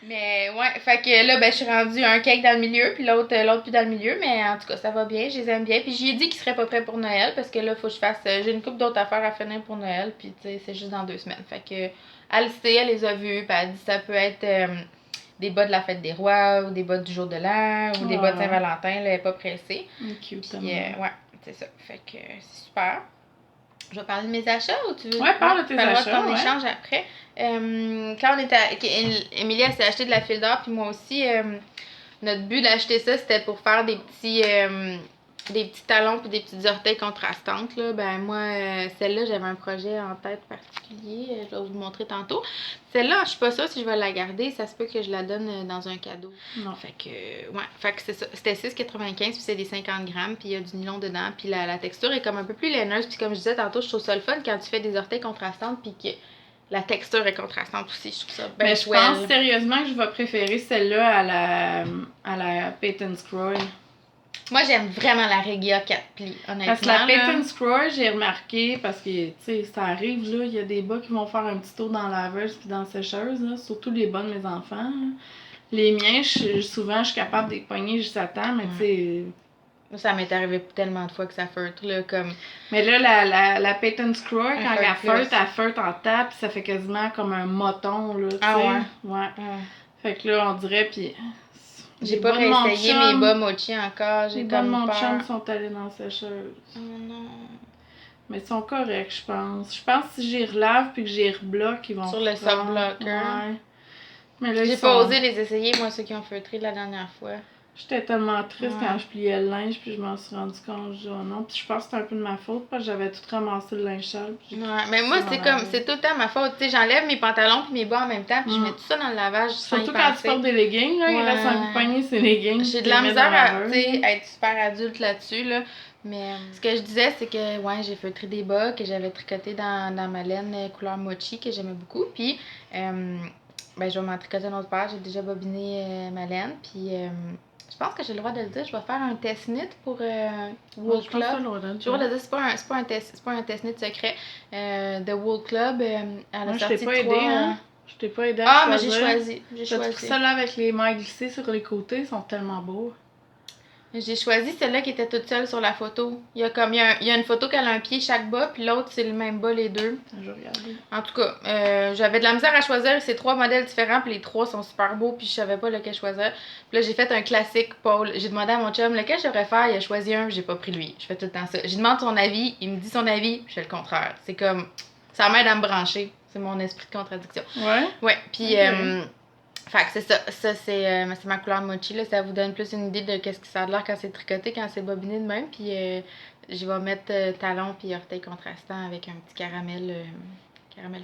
Mais ouais, fait que là, ben, je suis rendue un cake dans le milieu, puis l'autre plus dans le milieu. Mais en tout cas, ça va bien, je les aime bien. Puis j'y ai dit qu'ils seraient pas prêts pour Noël, parce que là, faut que je fasse. J'ai une couple d'autres affaires à finir pour Noël, puis tu sais, c'est juste dans 2 semaines. Fait que elle sait, elle les a vus, puis elle dit ça peut être des bas de la fête des rois, ou des bas du jour de l'an, ou des bas de Saint-Valentin, là, elle est pas pressée. Cute, puis, ouais, c'est ça. Fait que c'est super. Je vais parler de mes achats ou tu veux? Ouais, parle de tes achats. On échange après. Quand on était Émilie, elle s'est acheté de la file d'or, puis moi aussi, notre but d'acheter ça, c'était pour faire des petits talons puis des petites orteils contrastantes. Là. Ben moi, celle-là, j'avais un projet en tête particulier. Je vais vous le montrer tantôt. Celle-là, je suis pas sûre si je vais la garder. Ça se peut que je la donne dans un cadeau. Non. Fait que, ouais. Fait que c'est ça. C'était 6,95 puis c'est des 50 grammes puis il y a du nylon dedans. Puis la texture est comme un peu plus laineuse. Puis comme je disais tantôt, je trouve ça le fun quand tu fais des orteils contrastantes puis que la texture est contrastante aussi. Je trouve ça bien je pense sérieusement que je vais préférer celle-là à la Peyton's Croy. Moi, j'aime vraiment la Regia 4 plis, honnêtement. Parce que la Peyton's Croy, j'ai remarqué, parce que, tu sais, ça arrive, là, il y a des bas qui vont faire un petit tour dans la laveuse puis dans la sécheuse, là, surtout les bas de mes enfants. Là. Les miens, souvent, je suis capable de les pogner juste à temps, mais tu sais... Ça m'est arrivé tellement de fois que ça feutre, là, comme... Mais là, la Peyton's Croy, quand elle feutre en tape, ça fait quasiment comme un moton, là, tu sais. Ouais. Fait que là, on dirait, puis... J'ai pas réessayé mes bas mochi encore, j'ai comme peur. Les bas de mon chum sont allés dans la sécheuse. Oh non. Mais ils sont corrects, je pense. Je pense que si j'y relave puis que j'y rebloque, ils vont... Sur le soft blocker. Ouais. Mais là, j'ai pas osé les essayer, moi, ceux qui ont feutré la dernière fois. J'étais tellement triste Ouais. quand je pliais le linge, puis je m'en suis rendu compte, je dis oh non. Puis je pense que c'était un peu de ma faute, parce que j'avais tout ramassé le linge sale. Puis j'ai Ouais, tout mais moi, ça dans c'est la comme, laveuse. c'est tout le temps ma faute. Tu sais, j'enlève mes pantalons puis mes bas en même temps, puis je mets tout ça dans le lavage sans y Surtout quand tu penser. portes des leggings, là, il reste un bout de poignée, c'est leggings. J'ai de tu la les mets misère dans la à, laveuse. tu sais, être super adulte là-dessus, là. Mais ce que je disais, c'est que, ouais, j'ai feutré des bas que j'avais tricoté dans ma laine couleur mochi que j'aimais beaucoup. Puis, ben, je vais m'en tricoter une autre paire. J'ai déjà bobiné ma laine. Puis, je pense que j'ai le droit de le dire. Je vais faire un test knit pour Wool Je pense que Club. t'as le droit de le J'ai le droit de dire. le dire, c'est pas un test knit secret. De Wool Club, elle a Moi, je sorti t'ai pas aidé, 3... hein? Je t'ai pas aidé à Ah, mais choisir. j'ai choisi. T'as pris ça là avec les mailles glissées sur les côtés, ils sont tellement beaux. J'ai choisi celle-là qui était toute seule sur la photo. Il y a une photo qu'elle a un pied chaque bas, puis l'autre, c'est le même bas, les deux. Je vais regarder. En tout cas, j'avais de la misère à choisir. C'est 3 modèles différents, puis les 3 sont super beaux, puis je savais pas lequel choisir. Puis là, j'ai fait un classique Paul. J'ai demandé à mon chum lequel je devrais faire. Il a choisi un, j'ai pas pris lui. Je fais tout le temps ça. Je demande son avis, il me dit son avis, je fais le contraire. C'est comme. Ça m'aide à me brancher. C'est mon esprit de contradiction. Ouais? Ouais, puis. Ok. Fait que c'est ça. Ça, c'est ma couleur mochi. Là. Ça vous donne plus une idée de qu'est-ce que ça a l'air quand c'est tricoté, quand c'est bobiné de même. Puis je vais mettre talon puis orteil contrastant avec un petit caramel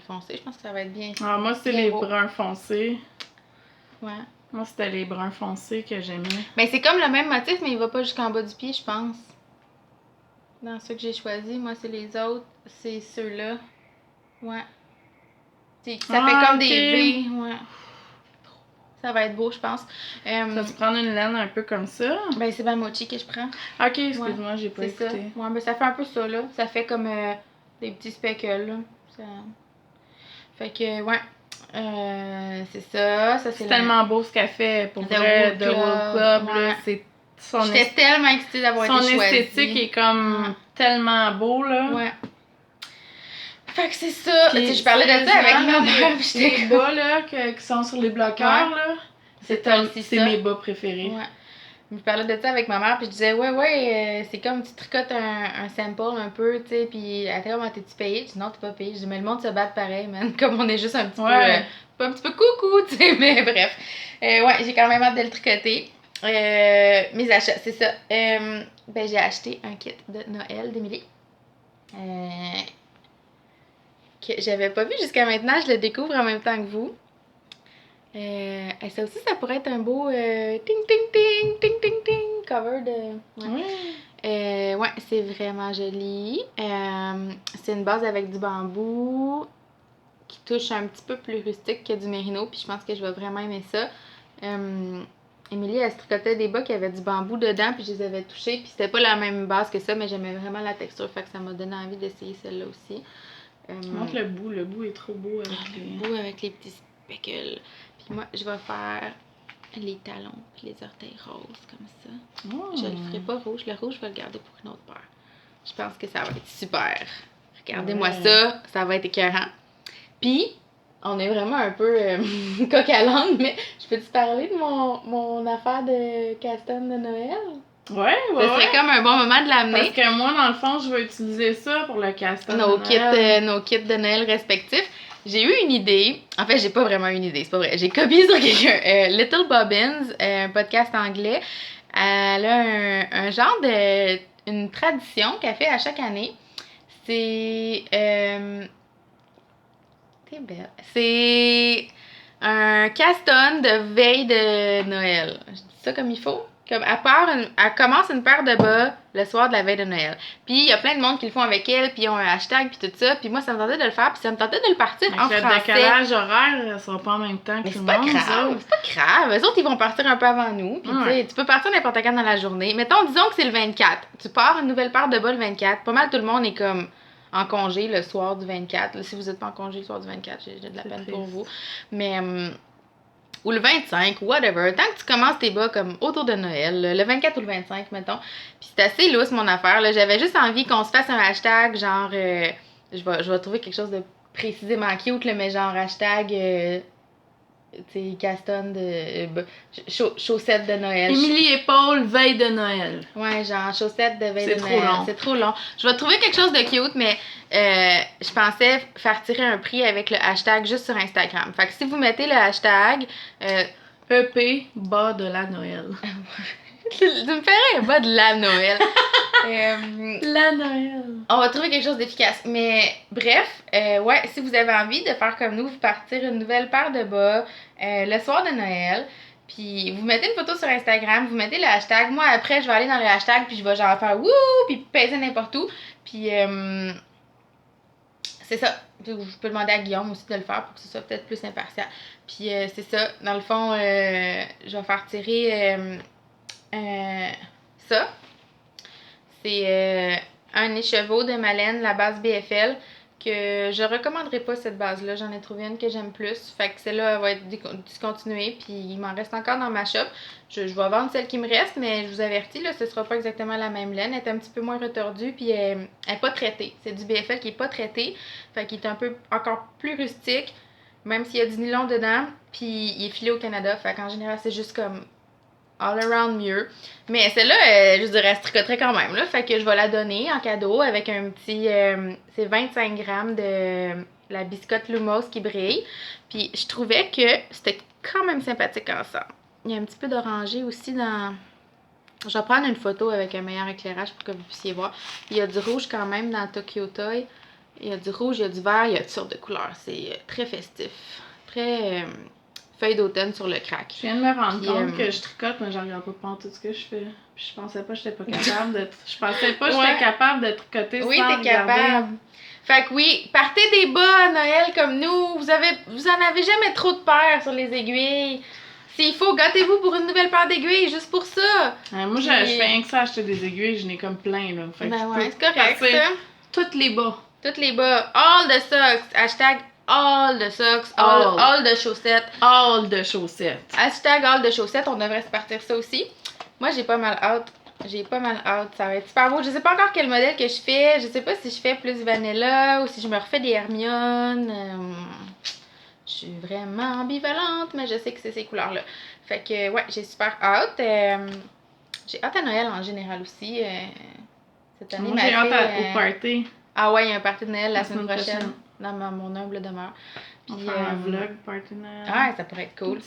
foncé. Je pense que ça va être bien. Ah, moi, c'est bien les beau. bruns foncés. Ouais. Moi, c'était les bruns foncés que j'aimais. Ben, c'est comme le même motif, mais il va pas jusqu'en bas du pied, je pense. Dans ceux que j'ai choisis, moi, c'est les autres. C'est ceux-là. Ouais. Ça fait comme des V. Ouais. Ça va être beau, je pense. Ça tu prendre une laine un peu comme ça? Ben, c'est ma mochi que je prends. Ok, excuse-moi, j'ai pas C'est écouté. ça. Ouais, ben ça fait un peu ça, là. Ça fait comme des petits speckles, là. Ça... Fait que, ouais. C'est ça. Ça, C'est tellement beau ce qu'elle fait pour The vrai, Wool de Wool Club, Club, ouais. là. C'est J'étais tellement excitée d'avoir été choisie. Son esthétique est comme tellement beau, là. Ouais. Fait que c'est ça. Puis, je parlais de ça avec ma mère. Les bas, là, qui sont sur les bloqueurs, Ouais. là. C'est mes bas préférés. Ouais. Je parlais de ça avec ma mère, puis je disais, ouais, c'est comme tu tricotes un sample un peu, tu sais, puis elle était comme, t'es-tu payé? Je dis, non, t'es pas payé. Je dis, mais le monde se bat pareil, man. Comme on est juste un petit peu, un petit peu coucou, tu sais, mais bref. Ouais, j'ai quand même hâte de le tricoter. Mes achats, c'est ça. Ben, j'ai acheté un kit de Noël d'Émilie. Que j'avais pas vu jusqu'à maintenant, je le découvre en même temps que vous. Ça aussi, ça pourrait être un beau ting ting ting ting ting ting cover de. Ouais, ouais c'est vraiment joli. C'est une base avec du bambou qui touche un petit peu plus rustique que du mérino, puis je pense que je vais vraiment aimer ça. Émilie, elle se tricotait des bas qui avaient du bambou dedans, puis je les avais touchés, puis c'était pas la même base que ça, mais j'aimais vraiment la texture, fait que ça m'a donné envie d'essayer celle-là aussi. Montre le bout est trop beau avec les petits speckles. Puis moi, je vais faire les talons puis les orteils roses comme ça. Oh. Je le ferai pas rouge. Le rouge, je vais le garder pour une autre paire. Je pense que ça va être super. Regardez-moi ça va être écœurant. Puis, on est vraiment un peu coq à l'âne, mais je peux te parler de mon affaire de castan de Noël? Ouais. Ça serait comme un bon moment de l'amener. Parce que moi, dans le fond, je vais utiliser ça pour le castan nos kits de Noël respectifs. J'ai eu une idée. En fait, j'ai pas vraiment une idée, c'est pas vrai. J'ai copié sur quelqu'un. Little Bobbins, un podcast anglais. Elle a un genre de... une tradition qu'elle fait à chaque année. C'est... T'es belle. C'est un caston de veille de Noël. Je dis ça comme il faut. Comme elle commence une paire de bas le soir de la veille de Noël. Puis il y a plein de monde qui le font avec elle, puis ils ont un hashtag, puis tout ça. Puis moi, ça me tentait de le faire, puis ça me tentait de le partir en français. Le décalage horaire, ça sera pas en même temps que tout le monde. Mais c'est pas grave, c'est pas grave. Eux autres, ils vont partir un peu avant nous. Puis tu peux partir n'importe quand dans la journée. Mettons, disons que c'est le 24. Tu pars une nouvelle paire de bas le 24. Pas mal tout le monde est comme en congé le soir du 24. Là, si vous êtes pas en congé le soir du 24, j'ai de la peine pour vous. Mais... ou le 25, whatever. Tant que tu commences tes bas comme autour de Noël, le 24 ou le 25, mettons. Puis c'est assez lousse, mon affaire. Là. J'avais juste envie qu'on se fasse un hashtag, genre... je vais trouver quelque chose de précisément cute, là, mais genre hashtag... tu sais, caston de... chaussettes de Noël. Émilie et Paul, veille de Noël. Ouais, genre chaussettes de veille de Noël. C'est trop long. C'est trop long. Je vais trouver quelque chose de cute, mais je pensais faire tirer un prix avec le hashtag juste sur Instagram. Fait que si vous mettez le hashtag, EP, bas de la Noël. Tu me ferais un bas de la Noël. La Noël. On va trouver quelque chose d'efficace. Mais bref, ouais, si vous avez envie de faire comme nous, vous partir une nouvelle paire de bas le soir de Noël, puis vous mettez une photo sur Instagram, vous mettez le hashtag. Moi, après, je vais aller dans le hashtag, puis je vais genre faire wouh, puis peser n'importe où. Puis c'est ça. Je peux demander à Guillaume aussi de le faire pour que ce soit peut-être plus impartial. Puis c'est ça. Dans le fond, je vais faire tirer ça. C'est un écheveau de ma laine, la base BFL, que je recommanderais pas cette base-là. J'en ai trouvé une que j'aime plus. Fait que celle-là va être discontinuée. Puis il m'en reste encore dans ma shop. Je vais vendre celle qui me reste, mais je vous avertis, là, ce sera pas exactement la même laine. Elle est un petit peu moins retordue. Puis elle est pas traitée. C'est du BFL qui est pas traité. Fait qu'il est un peu encore plus rustique. Même s'il y a du nylon dedans. Puis il est filé au Canada. Fait qu'en général, c'est juste comme all around mieux. Mais celle-là, je dirais, elle se tricoterait quand même, là. Fait que je vais la donner en cadeau avec un petit... c'est 25 grammes de la biscotte Lumos qui brille. Puis je trouvais que c'était quand même sympathique ensemble. Il y a un petit peu d'orangé aussi dans... Je vais prendre une photo avec un meilleur éclairage pour que vous puissiez voir. Il y a du rouge quand même dans Tokyo Toy. Il y a du rouge, il y a du vert, il y a toutes sortes de couleurs. C'est très festif. Très... feuille d'automne sur le crack. Je viens de me rendre compte que je tricote, mais j'en regarde pas tout ce que je fais. Puis je pensais pas que j'étais pas capable de... Je pensais pas que j'étais capable de tricoter sans regarder. Oui, t'es capable. Fait que oui, partez des bas à Noël comme nous. Vous en avez jamais trop de paires sur les aiguilles. S'il faut, gâtez-vous pour une nouvelle paire d'aiguilles, juste pour ça. Moi, je fais rien que ça, acheter des aiguilles, je n'ai comme plein, là. Fait que ouais, c'est correct, ça. Toutes les bas. Toutes les bas. All the socks. Hashtag all the socks. All the chaussettes. All the chaussettes. Hashtag all the chaussettes. On devrait se partir ça aussi. Moi, j'ai pas mal hâte. Ça va être super beau. Je sais pas encore quel modèle que je fais. Je sais pas si je fais plus vanilla ou si je me refais des Hermione. Je suis vraiment ambivalente, mais je sais que c'est ces couleurs-là. Fait que, ouais, j'ai super hâte. J'ai hâte à Noël en général aussi. Cette année, moi, j'ai hâte au party. Ah ouais, il y a un party de Noël la semaine prochaine. Dans mon humble demeure. Puis, on fera un vlog party Noël. Ah, ça pourrait être cool.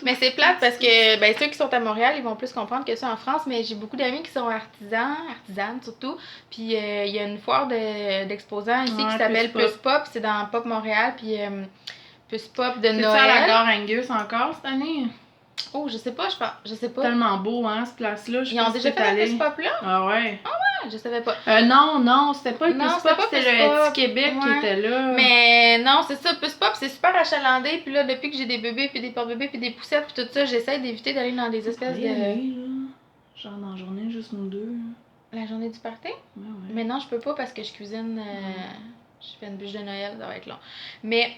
Mais c'est plate parce que ben, ceux qui sont à Montréal, ils vont plus comprendre que ceux en France. Mais j'ai beaucoup d'amis qui sont artisanes surtout. Puis il y a une foire d'exposants ici qui s'appelle Plus Pop. C'est dans Pop Montréal. Puis Plus Pop de Noël. C'est ça à la gare Angus encore cette année? Oh, je sais pas. Tellement beau, hein, cette place-là. Ils ont déjà fait un Plus Pop là? Ah ouais. Ah ouais, je savais pas. Non, c'était pas le Plus Pop, c'était le Petit Québec qui était là. Mais non, c'est ça, Plus Pop, c'est super achalandé. Puis là, depuis que j'ai des bébés, puis des porte-bébés, puis des poussettes, puis tout ça, j'essaie d'éviter d'aller dans des espèces de... Genre dans la journée, juste nous deux. La journée du party? Ouais. Mais non, je peux pas parce que je cuisine... Je fais une bûche de Noël, ça va être long. Mais...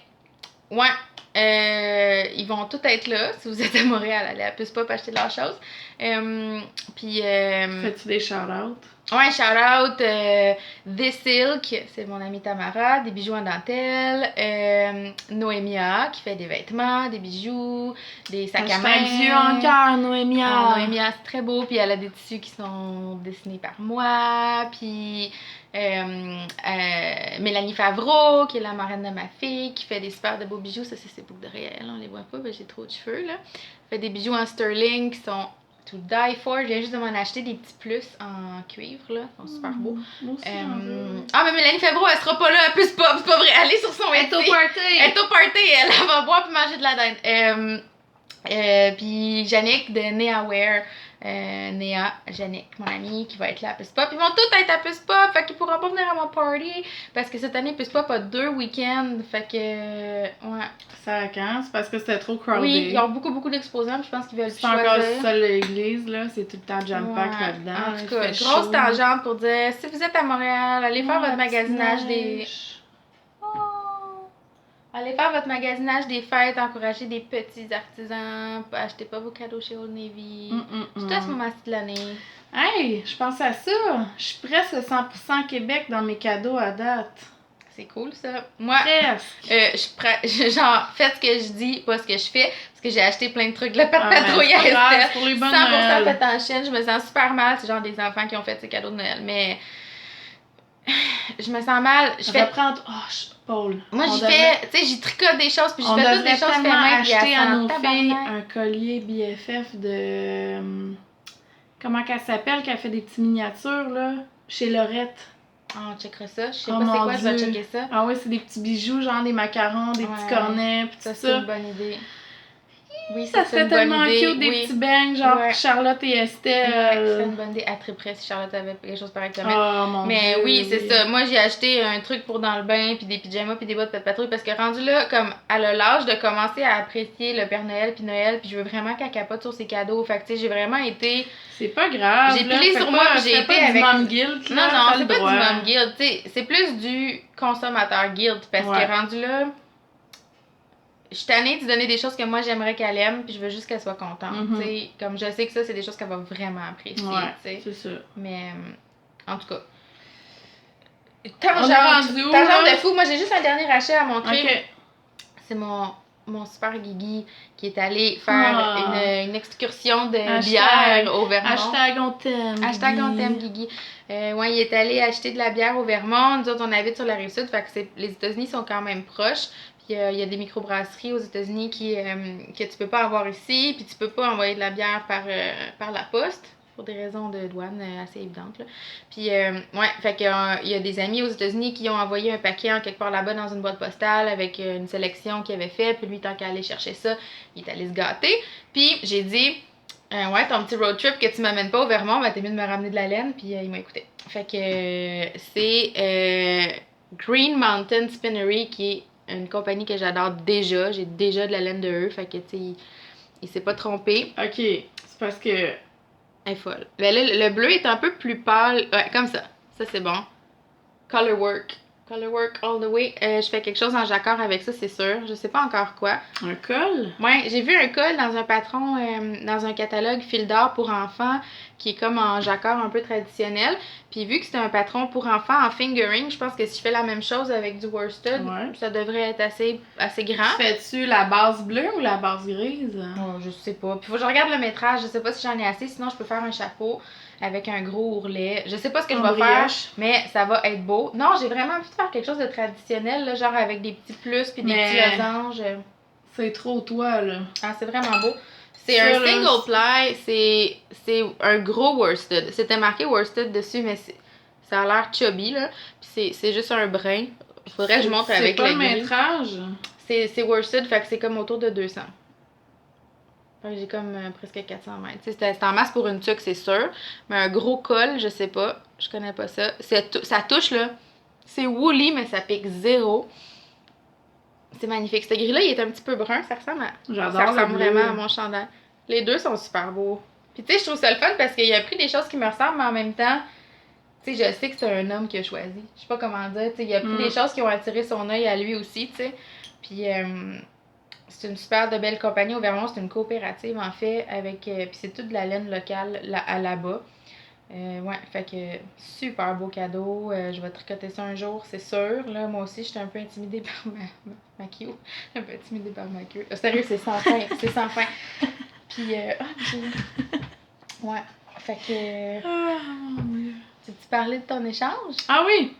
Ouais, ils vont tous être là. Si vous êtes à Montréal, allez à Plus Pop acheter leurs choses. Puis. Fais-tu des shout-outs? Ouais, shout-out. This Silk, c'est mon amie Tamara, des bijoux en dentelle. Noémia, qui fait des vêtements, des bijoux, des sacs à main. Dieu en cœur, Noémia. Ah, Noémia, c'est très beau. Puis elle a des tissus qui sont dessinés par moi. Puis. Mélanie Favreau, qui est la marraine de ma fille, qui fait des super de beaux bijoux. Ça, c'est ses boucles de réel. On les voit pas, mais j'ai trop de cheveux, là. Elle fait des bijoux en sterling qui sont to die for. Je viens juste de m'en acheter des petits plus en cuivre, là. Ils sont super beaux. Moi aussi, Ah, mais Mélanie Favreau, elle sera pas là. Plus pas, c'est pas vrai. Elle est sur son Elle est au party. Elle est au party. Elle va boire puis manger de la dinde. Puis Yannick de Neaware. Néa, Yannick, mon amie, qui va être là à Plus Pop. Ils vont tous être à Plus Pop, fait qu'ils pourront pas venir à mon party. Parce que cette année, Plus Pop a 2 week-ends. Fait que, ouais. Ça à quand? C'est parce que c'était trop crowded. Oui, ils ont beaucoup d'exposants, je pense qu'ils veulent plus choisir. C'est encore ça l'église, là. C'est tout le temps jam-pack là-dedans. En tout cas, grosse tangente pour dire, si vous êtes à Montréal, allez faire votre magasinage des... Allez faire votre magasinage des fêtes, encouragez des petits artisans, achetez pas vos cadeaux chez Old Navy. Tout à ce moment-ci de l'année. Hey, je pense à ça. Je suis presque 100% Québec dans mes cadeaux à date. C'est cool ça. Moi, genre, faites ce que je dis, pas ce que je fais, parce que j'ai acheté plein de trucs de la pâte patrouille à Estelle. Pour les bonnes 100% fait en chaîne, je me sens super mal. C'est genre des enfants qui ont fait ces cadeaux de Noël, mais je me sens mal. Paul. Moi, j'y tricote des choses, puis je fais toutes des choses tellement acheter à nos filles tabarnak. un collier BFF de... comment qu'elle s'appelle, qui a fait des petites miniatures, là, chez Laurette. Ah, on checkera ça. Je sais pas c'est quoi, je vais checker ça. Ah oui, c'est des petits bijoux, genre des macarons, des petits cornets, pis tout ça. C'est une bonne idée. Oui, ça serait tellement cute, des petits bangs, genre Charlotte et Estelle. Ouais, ça serait une bonne idée. À très près si Charlotte avait quelque chose pareil à mettre. Oh mon Mais Dieu, oui, c'est ça. Moi, j'ai acheté un truc pour dans le bain, puis des pyjamas, puis des bottes de patrouille, parce que rendu là, comme elle a l'âge de commencer à apprécier le Père Noël, puis Noël, puis je veux vraiment qu'elle capote sur ses cadeaux. Fait que tu sais, j'ai vraiment été. C'est pas grave. J'ai pilé sur moi, puis j'ai été avec. Mom guilt, non, c'est pas du mom guilt. Tu sais, c'est plus du consommateur guilt, parce que rendu là. Je suis tannée de donner des choses que moi j'aimerais qu'elle aime, puis je veux juste qu'elle soit contente. T'sais, comme je sais que ça, c'est des choses qu'elle va vraiment apprécier. Ouais, c'est ça. Mais en tout cas. Tangente de fou. Moi, j'ai juste un dernier achat à montrer. Okay. C'est mon super Guigui qui est allé faire une excursion de bière au Vermont. Hashtag on t'aime. Hashtag on t'aime, Guigui. Ouais, il est allé acheter de la bière au Vermont. Nous autres, on habite sur la Rive-Sud, fait que les États-Unis sont quand même proches. Puis il y a des microbrasseries aux États-Unis que tu peux pas avoir ici, puis tu peux pas envoyer de la bière par la poste, pour des raisons de douane assez évidentes. Là. Puis, ouais, fait que il y a des amis aux États-Unis qui ont envoyé un paquet en quelque part là-bas dans une boîte postale avec une sélection qu'il avait fait, puis lui, tant qu'à aller chercher ça, il est allé se gâter. Puis j'ai dit, ouais, ton petit road trip que tu m'amènes pas au Vermont, ben t'es mieux de me ramener de la laine, puis il m'a écouté. Fait que c'est Green Mountain Spinnery qui est une compagnie que j'adore déjà. J'ai déjà de la laine de eux. Fait que, tu sais, il s'est pas trompé. Ok, c'est parce que. Elle est folle. Mais là, le bleu est un peu plus pâle. Ouais, comme ça. Ça, c'est bon. Color work. Color work all the way. Je fais quelque chose en jacquard avec ça, c'est sûr. Je sais pas encore quoi. Un col? Ouais, j'ai vu un col dans un patron, dans un catalogue fil d'or pour enfants, qui est comme en jacquard un peu traditionnel. Puis vu que c'est un patron pour enfants en fingering, je pense que si je fais la même chose avec du worsted, ça devrait être assez grand. Fais-tu la base bleue ou la base grise? Oh, je sais pas. Puis faut que je regarde le métrage, je sais pas si j'en ai assez, sinon je peux faire un chapeau avec un gros ourlet. Je sais pas ce que je vais faire, mais ça va être beau. Non, j'ai vraiment envie de faire quelque chose de traditionnel, là, genre avec des petits plus puis des petits losanges. C'est trop toi, là. Ah, c'est vraiment beau. C'est un single ply, c'est un gros worsted. C'était marqué worsted dessus, mais ça a l'air chubby, là. Puis c'est juste un brin. Faudrait que je montre avec le gris. C'est pas le métrage? C'est worsted, fait que c'est comme autour de 200. Fait que j'ai comme presque 400 mètres. C'est en masse pour une tuque, c'est sûr. Mais un gros col, je sais pas. Je connais pas ça. Ça touche, là. C'est woolly, mais ça pique zéro. C'est magnifique. Ce gris-là, il est un petit peu brun. Ça ressemble vraiment à mon chandail. Les deux sont super beaux. Puis tu sais, je trouve ça le fun parce qu'il a pris des choses qui me ressemblent, mais en même temps, tu sais, je sais que c'est un homme qui a choisi. Je sais pas comment dire. Tu sais, il a pris des choses qui ont attiré son œil à lui aussi, tu sais. Puis c'est une super de belle compagnie au Vermont. C'est une coopérative, en fait, avec... puis c'est toute de la laine locale là-bas. Ouais, fait que super beau cadeau. Je vais tricoter ça un jour, c'est sûr. Là, moi aussi, j'étais un peu intimidée par ma queue. Un peu intimidée par ma queue. Sérieux, c'est sans fin. C'est sans fin. Puis, ouais, fait que... Tu parlais de ton échange? Ah oui!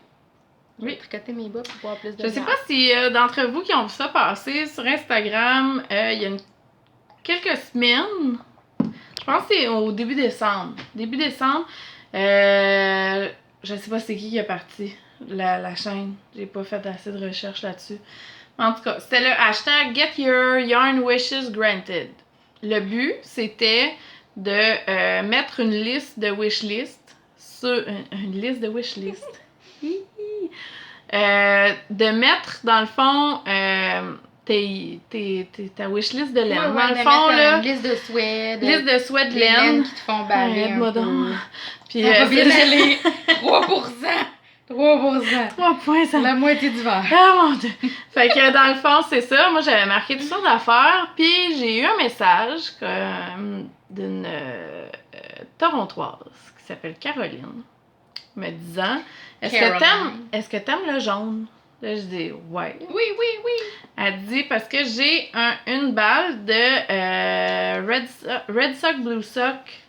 Je vais tricoter mes bas pour pouvoir plus de Je sais pas si d'entre vous qui ont vu ça passer sur Instagram, il y a quelques semaines... Je pense que c'est au début décembre. Début décembre, je sais pas c'est qui est parti, la chaîne. J'ai pas fait assez de recherche là-dessus. En tout cas, c'était le hashtag Get Your Yarn Wishes Granted. Le but, c'était de mettre une liste de wishlist sur... Une liste de wishlist. De mettre, dans le fond... ta wishlist de laine. Ouais, dans le fond, là. Une liste de souhaits. Liste de souhaits de laine. Qui te font baver un peu. Puis, ça va bien aller. 3%. 3%. La moitié du verre. Ah mon Dieu. Fait que dans le fond, c'est ça. Moi, j'avais marqué toutes sortes d'affaires. Puis, j'ai eu un message d'une Torontoise qui s'appelle Caroline, me disant est-ce que t'aimes le jaune? Là, je dis ouais. Oui. Elle dit parce que j'ai une balle de Red Sock Blue Sock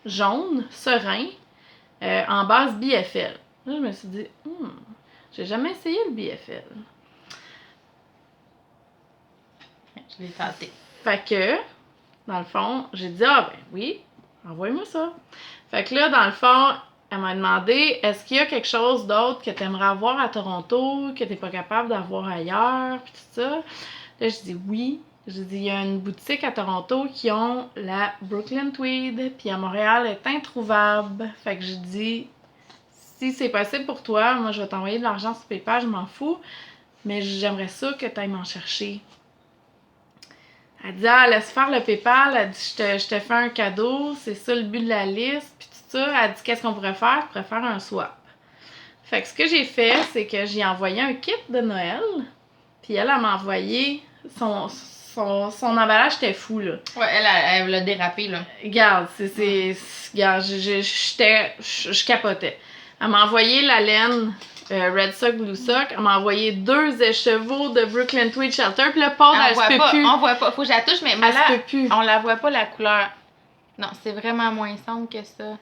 jaune, serein, en base BFL. Là, je me suis dit, j'ai jamais essayé le BFL. Je l'ai tenté. Fait que, dans le fond, j'ai dit, ah ben oui, envoie-moi ça. Fait que là, dans le fond, elle m'a demandé, est-ce qu'il y a quelque chose d'autre que tu aimerais avoir à Toronto, que t'es pas capable d'avoir ailleurs, puis tout ça. Là, je dis oui. J'ai dit, il y a une boutique à Toronto qui ont la Brooklyn Tweed, puis à Montréal, elle est introuvable. Fait que j'ai dit, si c'est possible pour toi, moi, je vais t'envoyer de l'argent sur PayPal, je m'en fous, mais j'aimerais ça que tu ailles m'en chercher. Elle dit, ah, laisse faire le PayPal, elle dit, je te fais un cadeau, c'est ça le but de la liste, puis tout ça. Elle dit, qu'est-ce qu'on pourrait faire? Je pourrais faire un swap. Fait que ce que j'ai fait, c'est que j'ai envoyé un kit de Noël, puis elle m'a envoyé son emballage était fou, là. Ouais, elle l'a dérapé, là. Regarde, regarde, je capotais. Elle m'a envoyé la laine Red Sock, Blue Sock. Elle m'a envoyé 2 écheveaux de Brooklyn Tweed Shelter. Puis le Paul, elle se peut plus. On voit pas. Faut que je la touche, mais Elle là, se peut plus. on la voit pas, la couleur. Non, c'est vraiment moins sombre que ça.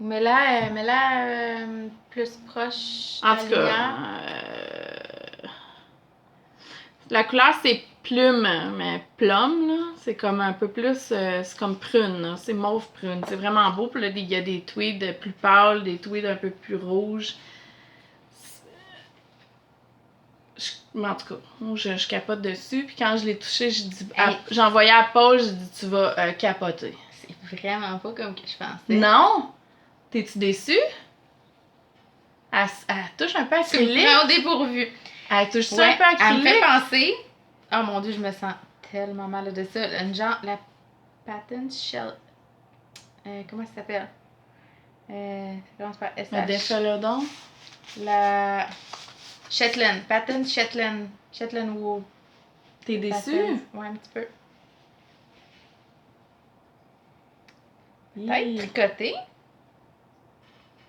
Mais là, plus proche En tout cas, la couleur, c'est plume, mais plum, là. C'est comme un peu plus... c'est comme prune, là. C'est mauve prune. C'est vraiment beau. Puis là, il y a des tweeds plus pâles, des tweeds un peu plus rouges. En tout cas, moi, je capote dessus. Puis quand je l'ai touché, j'ai envoyé à Paul, j'ai dit, tu vas capoter. C'est vraiment pas comme que je pensais. Non! T'es-tu déçue? Elle touche un peu acrylique. Tu me prends au dépourvu. Elle touche ça un peu acrylique. Elle me fait penser... Oh mon Dieu, je me sens tellement mal de ça. La Patent Shell... comment ça s'appelle? Ça commence par SH. La Déchelodon? La... Shetland. Patent Shetland. Shetland Wool. T'es déçue? Ouais, un petit peu. Peut-être tricoté.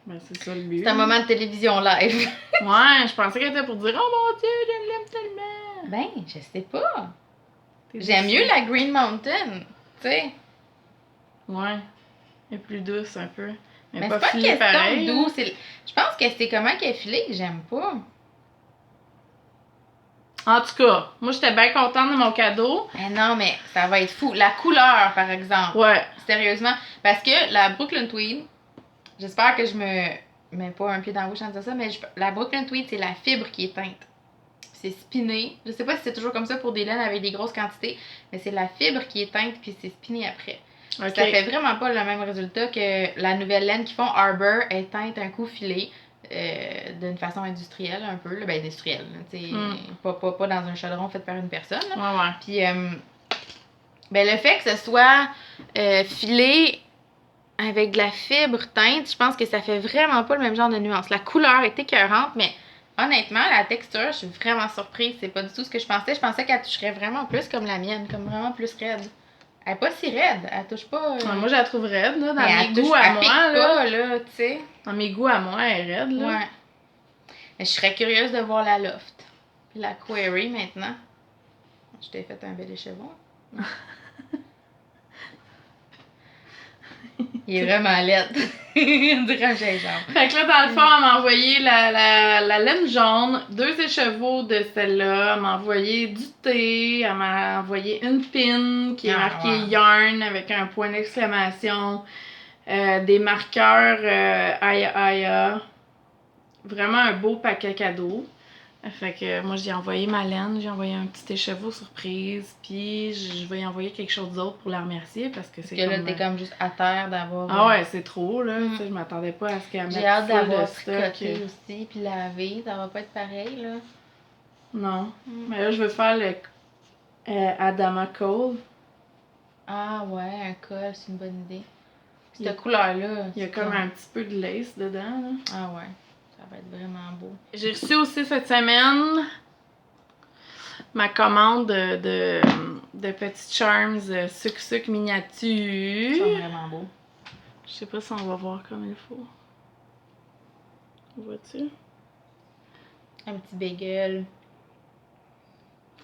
Ben, c'est ça le but. C'est un moment de télévision live. Ouais, je pensais qu'elle était pour dire « Oh mon Dieu, je l'aime tellement! » Ben, je sais pas. J'aime mieux la Green Mountain, tu sais. Ouais. Elle est plus douce un peu. Mais pas c'est pas une question douce. Je pense que c'est comment qu'elle est filée que j'aime pas. En tout cas, moi j'étais bien contente de mon cadeau. Mais non, mais ça va être fou. La couleur, par exemple. Ouais. Sérieusement. Parce que la Brooklyn Tweed, j'espère que je me mets pas un pied dans la bouche en disant ça, mais la Brooklyn Tweed, c'est la fibre qui est teinte. C'est spiné. Je sais pas si c'est toujours comme ça pour des laines avec des grosses quantités, mais c'est la fibre qui est teinte puis c'est spiné après. Okay. Ça fait vraiment pas le même résultat que la nouvelle laine qu'ils font Arbor est teinte un coup filé d'une façon industrielle un peu, là, ben industrielle, pas dans un chaudron fait par une personne. Là. Ouais. Puis ben le fait que ce soit filé avec de la fibre teinte, je pense que ça fait vraiment pas le même genre de nuance. La couleur est écœurante, mais honnêtement, la texture, je suis vraiment surprise. C'est pas du tout ce que je pensais. Je pensais qu'elle toucherait vraiment plus comme la mienne, comme vraiment plus raide. Elle est pas si raide. Elle touche pas. Moi, je la trouve raide, là. Dans mes goûts à moi, là, tu sais. Dans mes goûts à moi, elle est raide, là. Ouais. Mais je serais curieuse de voir la Loft. Puis la Query maintenant. Je t'ai fait un bel écheveau. Il est vraiment laid. On dirait un gingembre. Fait que là, dans le fond, elle m'a envoyé la laine jaune, 2 écheveaux de celle-là. Elle m'a envoyé du thé. Elle m'a envoyé une pin qui est marquée Yarn avec un point d'exclamation. Des marqueurs Aya Aya. Vraiment un beau paquet cadeau. Fait que moi, j'ai envoyé ma laine, j'ai envoyé un petit écheveau surprise, puis je vais y envoyer quelque chose d'autre pour la remercier parce que c'est comme... Parce que là, t'es comme juste à terre d'avoir... Ah ouais, c'est trop, là. Je m'attendais pas à ce qu'elle mette j'ai hâte d'avoir tricoté aussi, puis lavé. Ça va pas être pareil, là. Non. Mais là, je veux faire le Adama Cole. Ah ouais, un col, c'est une bonne idée. Cette couleur-là. Il y a comme un petit peu de lace dedans, là. Ah ouais. Ça va être vraiment beau. J'ai reçu aussi cette semaine ma commande de petits charms sucre miniature. Ils sont vraiment beaux. Je sais pas si on va voir comme il faut. Vois-tu? Un petit bagel.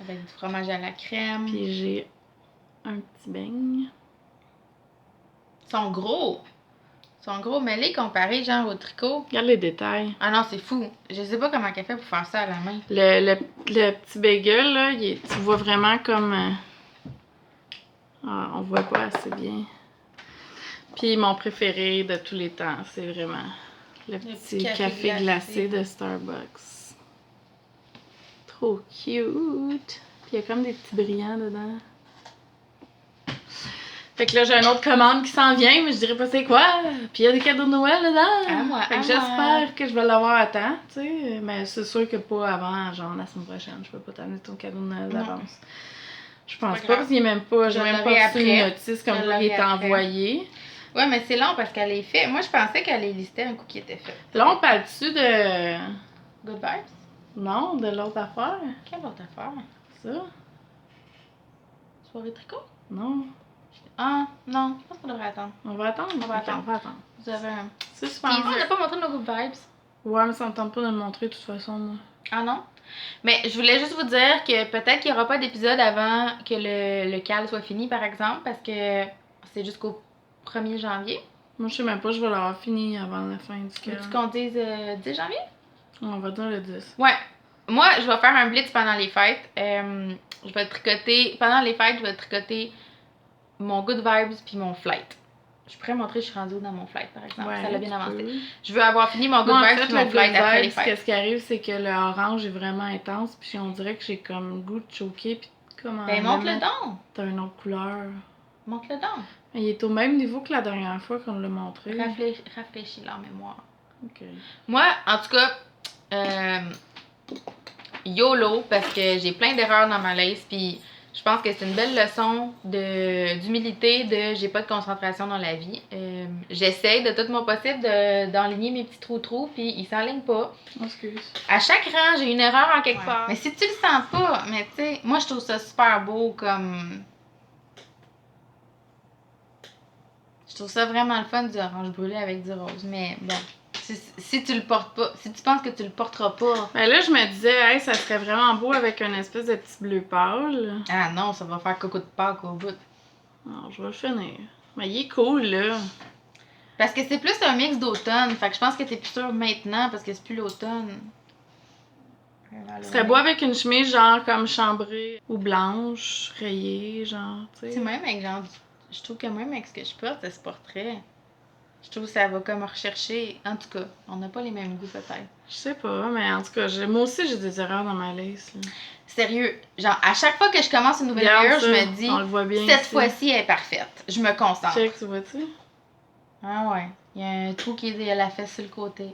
Avec du fromage à la crème. Puis j'ai un petit beigne. Ils sont gros. Ils sont gros, mais les comparés, genre, au tricot. Regarde les détails. Ah non, c'est fou. Je sais pas comment elle fait pour faire ça à la main. Le petit bagel, là, tu vois vraiment comme... on voit pas assez bien. Puis mon préféré de tous les temps, c'est vraiment le petit café glacé de Starbucks. Trop cute! Puis il y a comme des petits brillants dedans. Fait que là, j'ai une autre commande qui s'en vient, mais je dirais pas c'est quoi. Puis il y a des cadeaux de Noël dedans. Fait que j'espère que je vais l'avoir à temps, tu sais. Mais c'est sûr que pas avant, genre la semaine prochaine. Je peux pas t'amener ton cadeau de Noël d'avance. Je pense pas parce qu'il est même pas. J'ai même pas reçu une notice comme quoi il est envoyé. Ouais, mais c'est long parce qu'elle est faite. Moi, je pensais qu'elle les listait un coup qui était fait. Là, on parle-tu de. Good Vibes? Non, de l'autre affaire. Quelle autre affaire? Ça? Soirée tricot? Non. Ah, non, je pense qu'on devrait attendre. On va attendre? On va attendre. Vous avez un. C'est super. On n'a pas montré nos Good Vibes. Ouais, mais ça me tente pas de le montrer de toute façon, moi. Ah non? Mais je voulais juste vous dire que peut-être qu'il n'y aura pas d'épisode avant que le cal soit fini, par exemple, parce que c'est jusqu'au 1er janvier. Moi, je sais même pas, je vais l'avoir fini avant la fin du cal. Veux-tu qu'on dise 10 janvier? On va dire le 10. Ouais. Moi, je vais faire un blitz pendant les fêtes. Je vais tricoter... Pendant les fêtes, je vais tricoter mon Good Vibes puis mon Flight. Je pourrais montrer je suis rendue où dans mon Flight, par exemple. Ouais, ça l'a bien avancé. Je veux avoir fini mon Good Vibes puis mon Flight après les fêtes. Ce qui arrive, c'est que le orange est vraiment intense, puis on dirait que j'ai comme le goût de choquer, puis comment... Ben, montre-le donc! T'as une autre couleur. Montre-le donc! Mais il est au même niveau que la dernière fois qu'on l'a montré. Rafraîchis leur mémoire. Ok. Moi, en tout cas, YOLO, parce que j'ai plein d'erreurs dans ma lace, puis je pense que c'est une belle leçon d'humilité, de j'ai pas de concentration dans la vie. J'essaie de tout mon possible d'enligner mes petits trous, puis ils s'enlignent pas. Excuse. À chaque rang, j'ai une erreur en quelque part. Mais si tu le sens pas, mais tu sais, moi je trouve ça super beau comme... Je trouve ça vraiment le fun du orange brûlé avec du rose, mais bon... Si tu le portes pas, si tu penses que tu le porteras pas. Ben là, je me disais, hey, ça serait vraiment beau avec une espèce de petit bleu pâle. Ah non, ça va faire coco de Pâques au bout. Alors, je vais le finir. Mais il est cool, là. Parce que c'est plus un mix d'automne. Fait que je pense que t'es plus sûre maintenant parce que c'est plus l'automne. Ce serait beau avec une chemise genre comme chambrée ou blanche, rayée, genre, tu sais. C'est même avec genre. Je trouve que même avec ce que je porte, ça se porterait. Je trouve que ça va comme rechercher. En tout cas, on n'a pas les mêmes goûts peut-être. Je sais pas, mais en tout cas, moi aussi j'ai des erreurs dans ma lace. Là. Sérieux, genre à chaque fois que je commence une nouvelle layer, je me dis, on le voit bien cette fois-ci elle est parfaite. Je me concentre. Check, tu vois-tu? Ah ouais, il y a un trou qui est à la fesse sur le côté.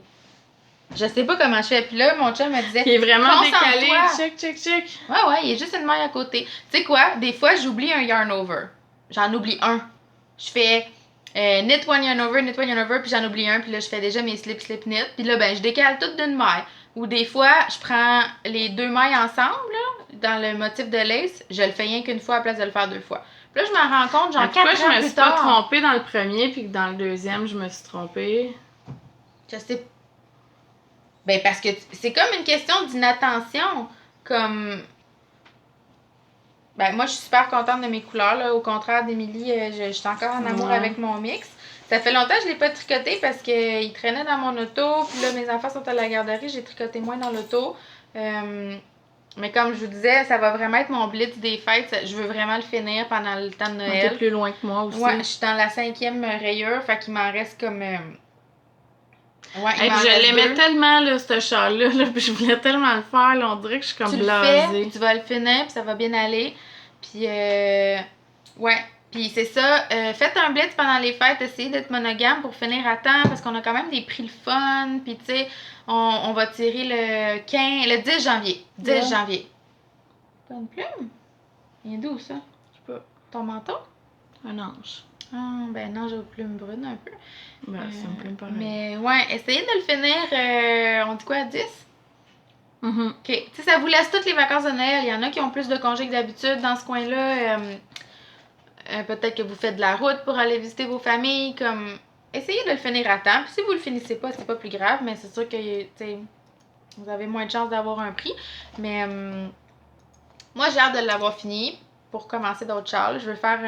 Je sais pas comment je fais. Puis là, mon chum me disait, il est vraiment décalé. Check. Ouais, il est juste une maille à côté. Tu sais quoi, des fois j'oublie un yarn over. J'en oublie un. Je fais... knit one yarn over, puis j'en oublie un, puis là, je fais déjà mes slip knit, puis là, ben, je décale toutes d'une maille. Ou des fois, je prends les deux mailles ensemble, là, dans le motif de lace, je le fais rien qu'une fois à la place de le faire deux fois. Puis là, je m'en rends compte, genre 4 ans plus tard. Pourquoi je me suis pas trompée dans le premier, puis que dans le deuxième, je me suis trompée? Je sais. Ben, parce que c'est comme une question d'inattention, comme... Ben, moi, je suis super contente de mes couleurs, là. Au contraire d'Émilie, je suis encore en amour avec mon mix. Ça fait longtemps que je ne l'ai pas tricoté parce qu'il traînait dans mon auto. Puis là, mes enfants sont à la garderie, j'ai tricoté moins dans l'auto. Mais comme je vous disais, ça va vraiment être mon blitz des fêtes. Je veux vraiment le finir pendant le temps de Noël. T'es plus loin que moi aussi. Ouais, je suis dans la 5e rayure, fait qu'il m'en reste comme... Ouais, je l'aimais tellement, là, ce châle-là, puis je voulais tellement le faire, là, on dirait que je suis comme blasée. Tu le fais, tu vas le finir, puis ça va bien aller. Puis, ouais. Puis c'est ça, faites un blitz pendant les fêtes, essayez d'être monogame pour finir à temps, parce qu'on a quand même des prix le fun. Puis, tu sais, on va tirer le 10 janvier. 10 janvier. Pas une plume? Il est d'où, ça? Je sais pas. Ton manteau? Un ange. Ah, ben non, j'ai aux plumes brunes un peu. Ben, c'est une plume pareil. Mais, ouais, essayez de le finir, on dit quoi, 10? OK. Tu sais, ça vous laisse toutes les vacances de Noël. Il y en a qui ont plus de congés que d'habitude dans ce coin-là. Peut-être que vous faites de la route pour aller visiter vos familles. Comme, essayez de le finir à temps. Puis si vous le finissez pas, c'est pas plus grave, mais c'est sûr que, tu sais, vous avez moins de chances d'avoir un prix. Mais moi, j'ai hâte de l'avoir fini pour commencer d'autres châles. Je veux faire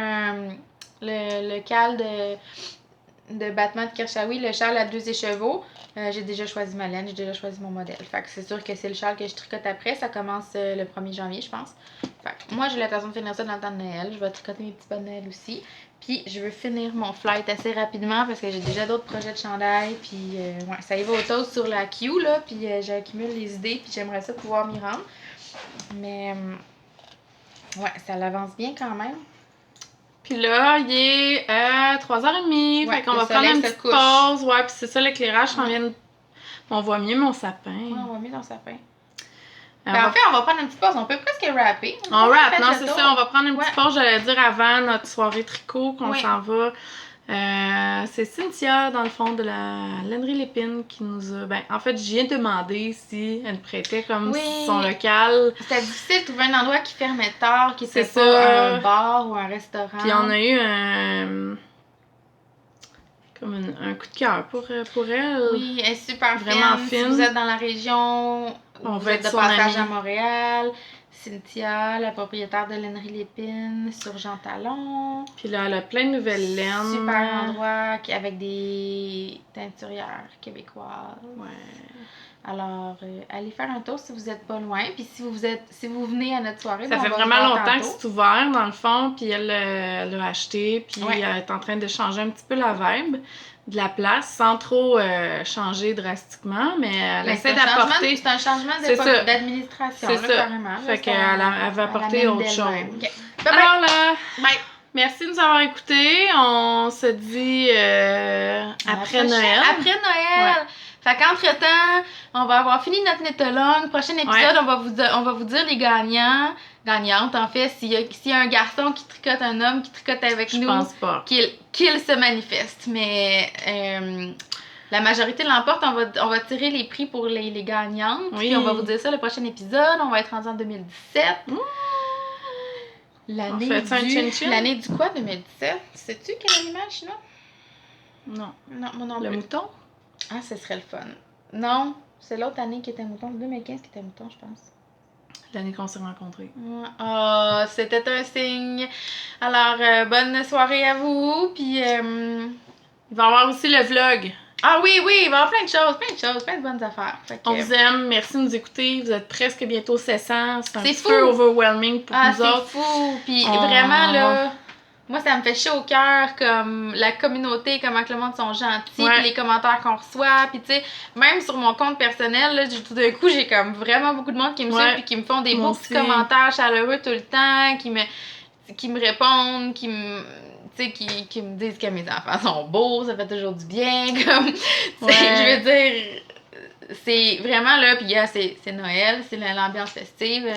le cal de Batman de Kershawi, le châle à 2 écheveaux. J'ai déjà choisi ma laine, j'ai déjà choisi mon modèle. Fait que c'est sûr que c'est le châle que je tricote après. Ça commence le 1er janvier, je pense. Fait que moi, j'ai l'intention de finir ça dans le temps de Noël. Je vais tricoter mes petits bas de Noël aussi. Puis je veux finir mon flight assez rapidement parce que j'ai déjà d'autres projets de chandail. Puis ouais, ça y va au toast sur la queue, là. Puis j'accumule les idées. Puis j'aimerais ça pouvoir m'y rendre. Mais ouais, ça l'avance bien quand même. Puis là, il est 3h30. Ouais, fait qu'on le va prendre soleil une se petite couche. pause. Ouais, puis c'est ça, l'éclairage s'en vient. On voit mieux mon sapin. Ouais, on va mieux dans le sapin. Ben, en fait, on va prendre une petite pause. On peut presque rapper. On rappe, non, c'est ça. On va prendre une petite pause, j'allais dire, avant notre soirée tricot, qu'on s'en va. C'est Cynthia, dans le fond, de la Lainerie Lépine, qui nous a... Ben, en fait, j'y ai demandé si elle prêtait comme son local. C'était difficile de trouver un endroit qui fermait tard, qui était C'est pas ça. un bar ou un restaurant. Puis on a eu comme un coup de cœur pour elle. Oui, elle est super Vraiment fine. fine. Si vous êtes dans la région, on vous va êtes être de son passage amie. à Montréal, Cynthia, la propriétaire de Lainerie Lépine, sur Jean Talon. Puis là, elle a plein de nouvelles laines. Super endroit avec des teinturières québécoises. Ouais. Alors, allez faire un tour si vous êtes pas loin. Puis si vous venez à notre soirée, ça fait vraiment longtemps que c'est ouvert, dans le fond. Puis elle l'a acheté. Puis elle est en train de changer un petit peu la vibe de la place, sans trop changer drastiquement. Mais elle essaie d'apporter... C'est un changement d'administration, c'est ça. Carrément. Fait qu'elle va apporter autre chose. Okay. Alors là... Merci de nous avoir écoutés. On se dit après Noël. Après Noël! Ouais. Fait qu'entre-temps, on va avoir fini notre netolong. Prochain épisode, on va vous dire les gagnantes, en fait. S'il y a un garçon qui tricote un homme qui tricote avec nous, je pense pas. Qu'il se manifeste. Mais la majorité l'emporte. On va tirer les prix pour les gagnantes. Oui. Puis on va vous dire ça le prochain épisode. On va être rendu en 2017. L'année du quoi, 2017? Sais-tu quel animal chinois? Non. Non, moi non plus. Le mouton? Ah, ce serait le fun. Non, c'est l'autre année qui était mouton. 2015 qui était mouton, je pense. L'année qu'on s'est rencontrés. Oh, c'était un signe. Alors, bonne soirée à vous. Puis, il va y avoir aussi le vlog. Ah oui, il va y avoir plein de choses, plein de bonnes affaires. On vous aime, merci de nous écouter. Vous êtes presque bientôt 700. C'est un petit fou. peu overwhelming pour nous autres. C'est fou. Puis vraiment, là, moi, ça me fait chaud au cœur, comme la communauté, comment que le monde sont gentils, puis les commentaires qu'on reçoit. Puis, tu sais, même sur mon compte personnel, là, tout d'un coup, j'ai comme vraiment beaucoup de monde qui me suit, puis qui me font des beaux petits commentaires chaleureux tout le temps, qui me répondent, qui me disent que mes enfants sont beaux, ça fait toujours du bien, comme, je veux dire, c'est vraiment là, puis c'est Noël, c'est l'ambiance festive,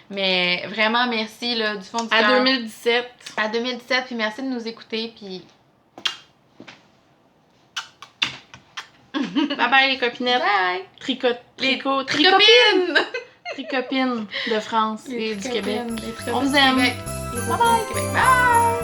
mais vraiment merci là, du fond du cœur. 2017. À 2017, puis merci de nous écouter, puis... Bye bye les copinettes. Bye! Tricopines! Tricopines de France et du Québec. On vous aime! Bye bye!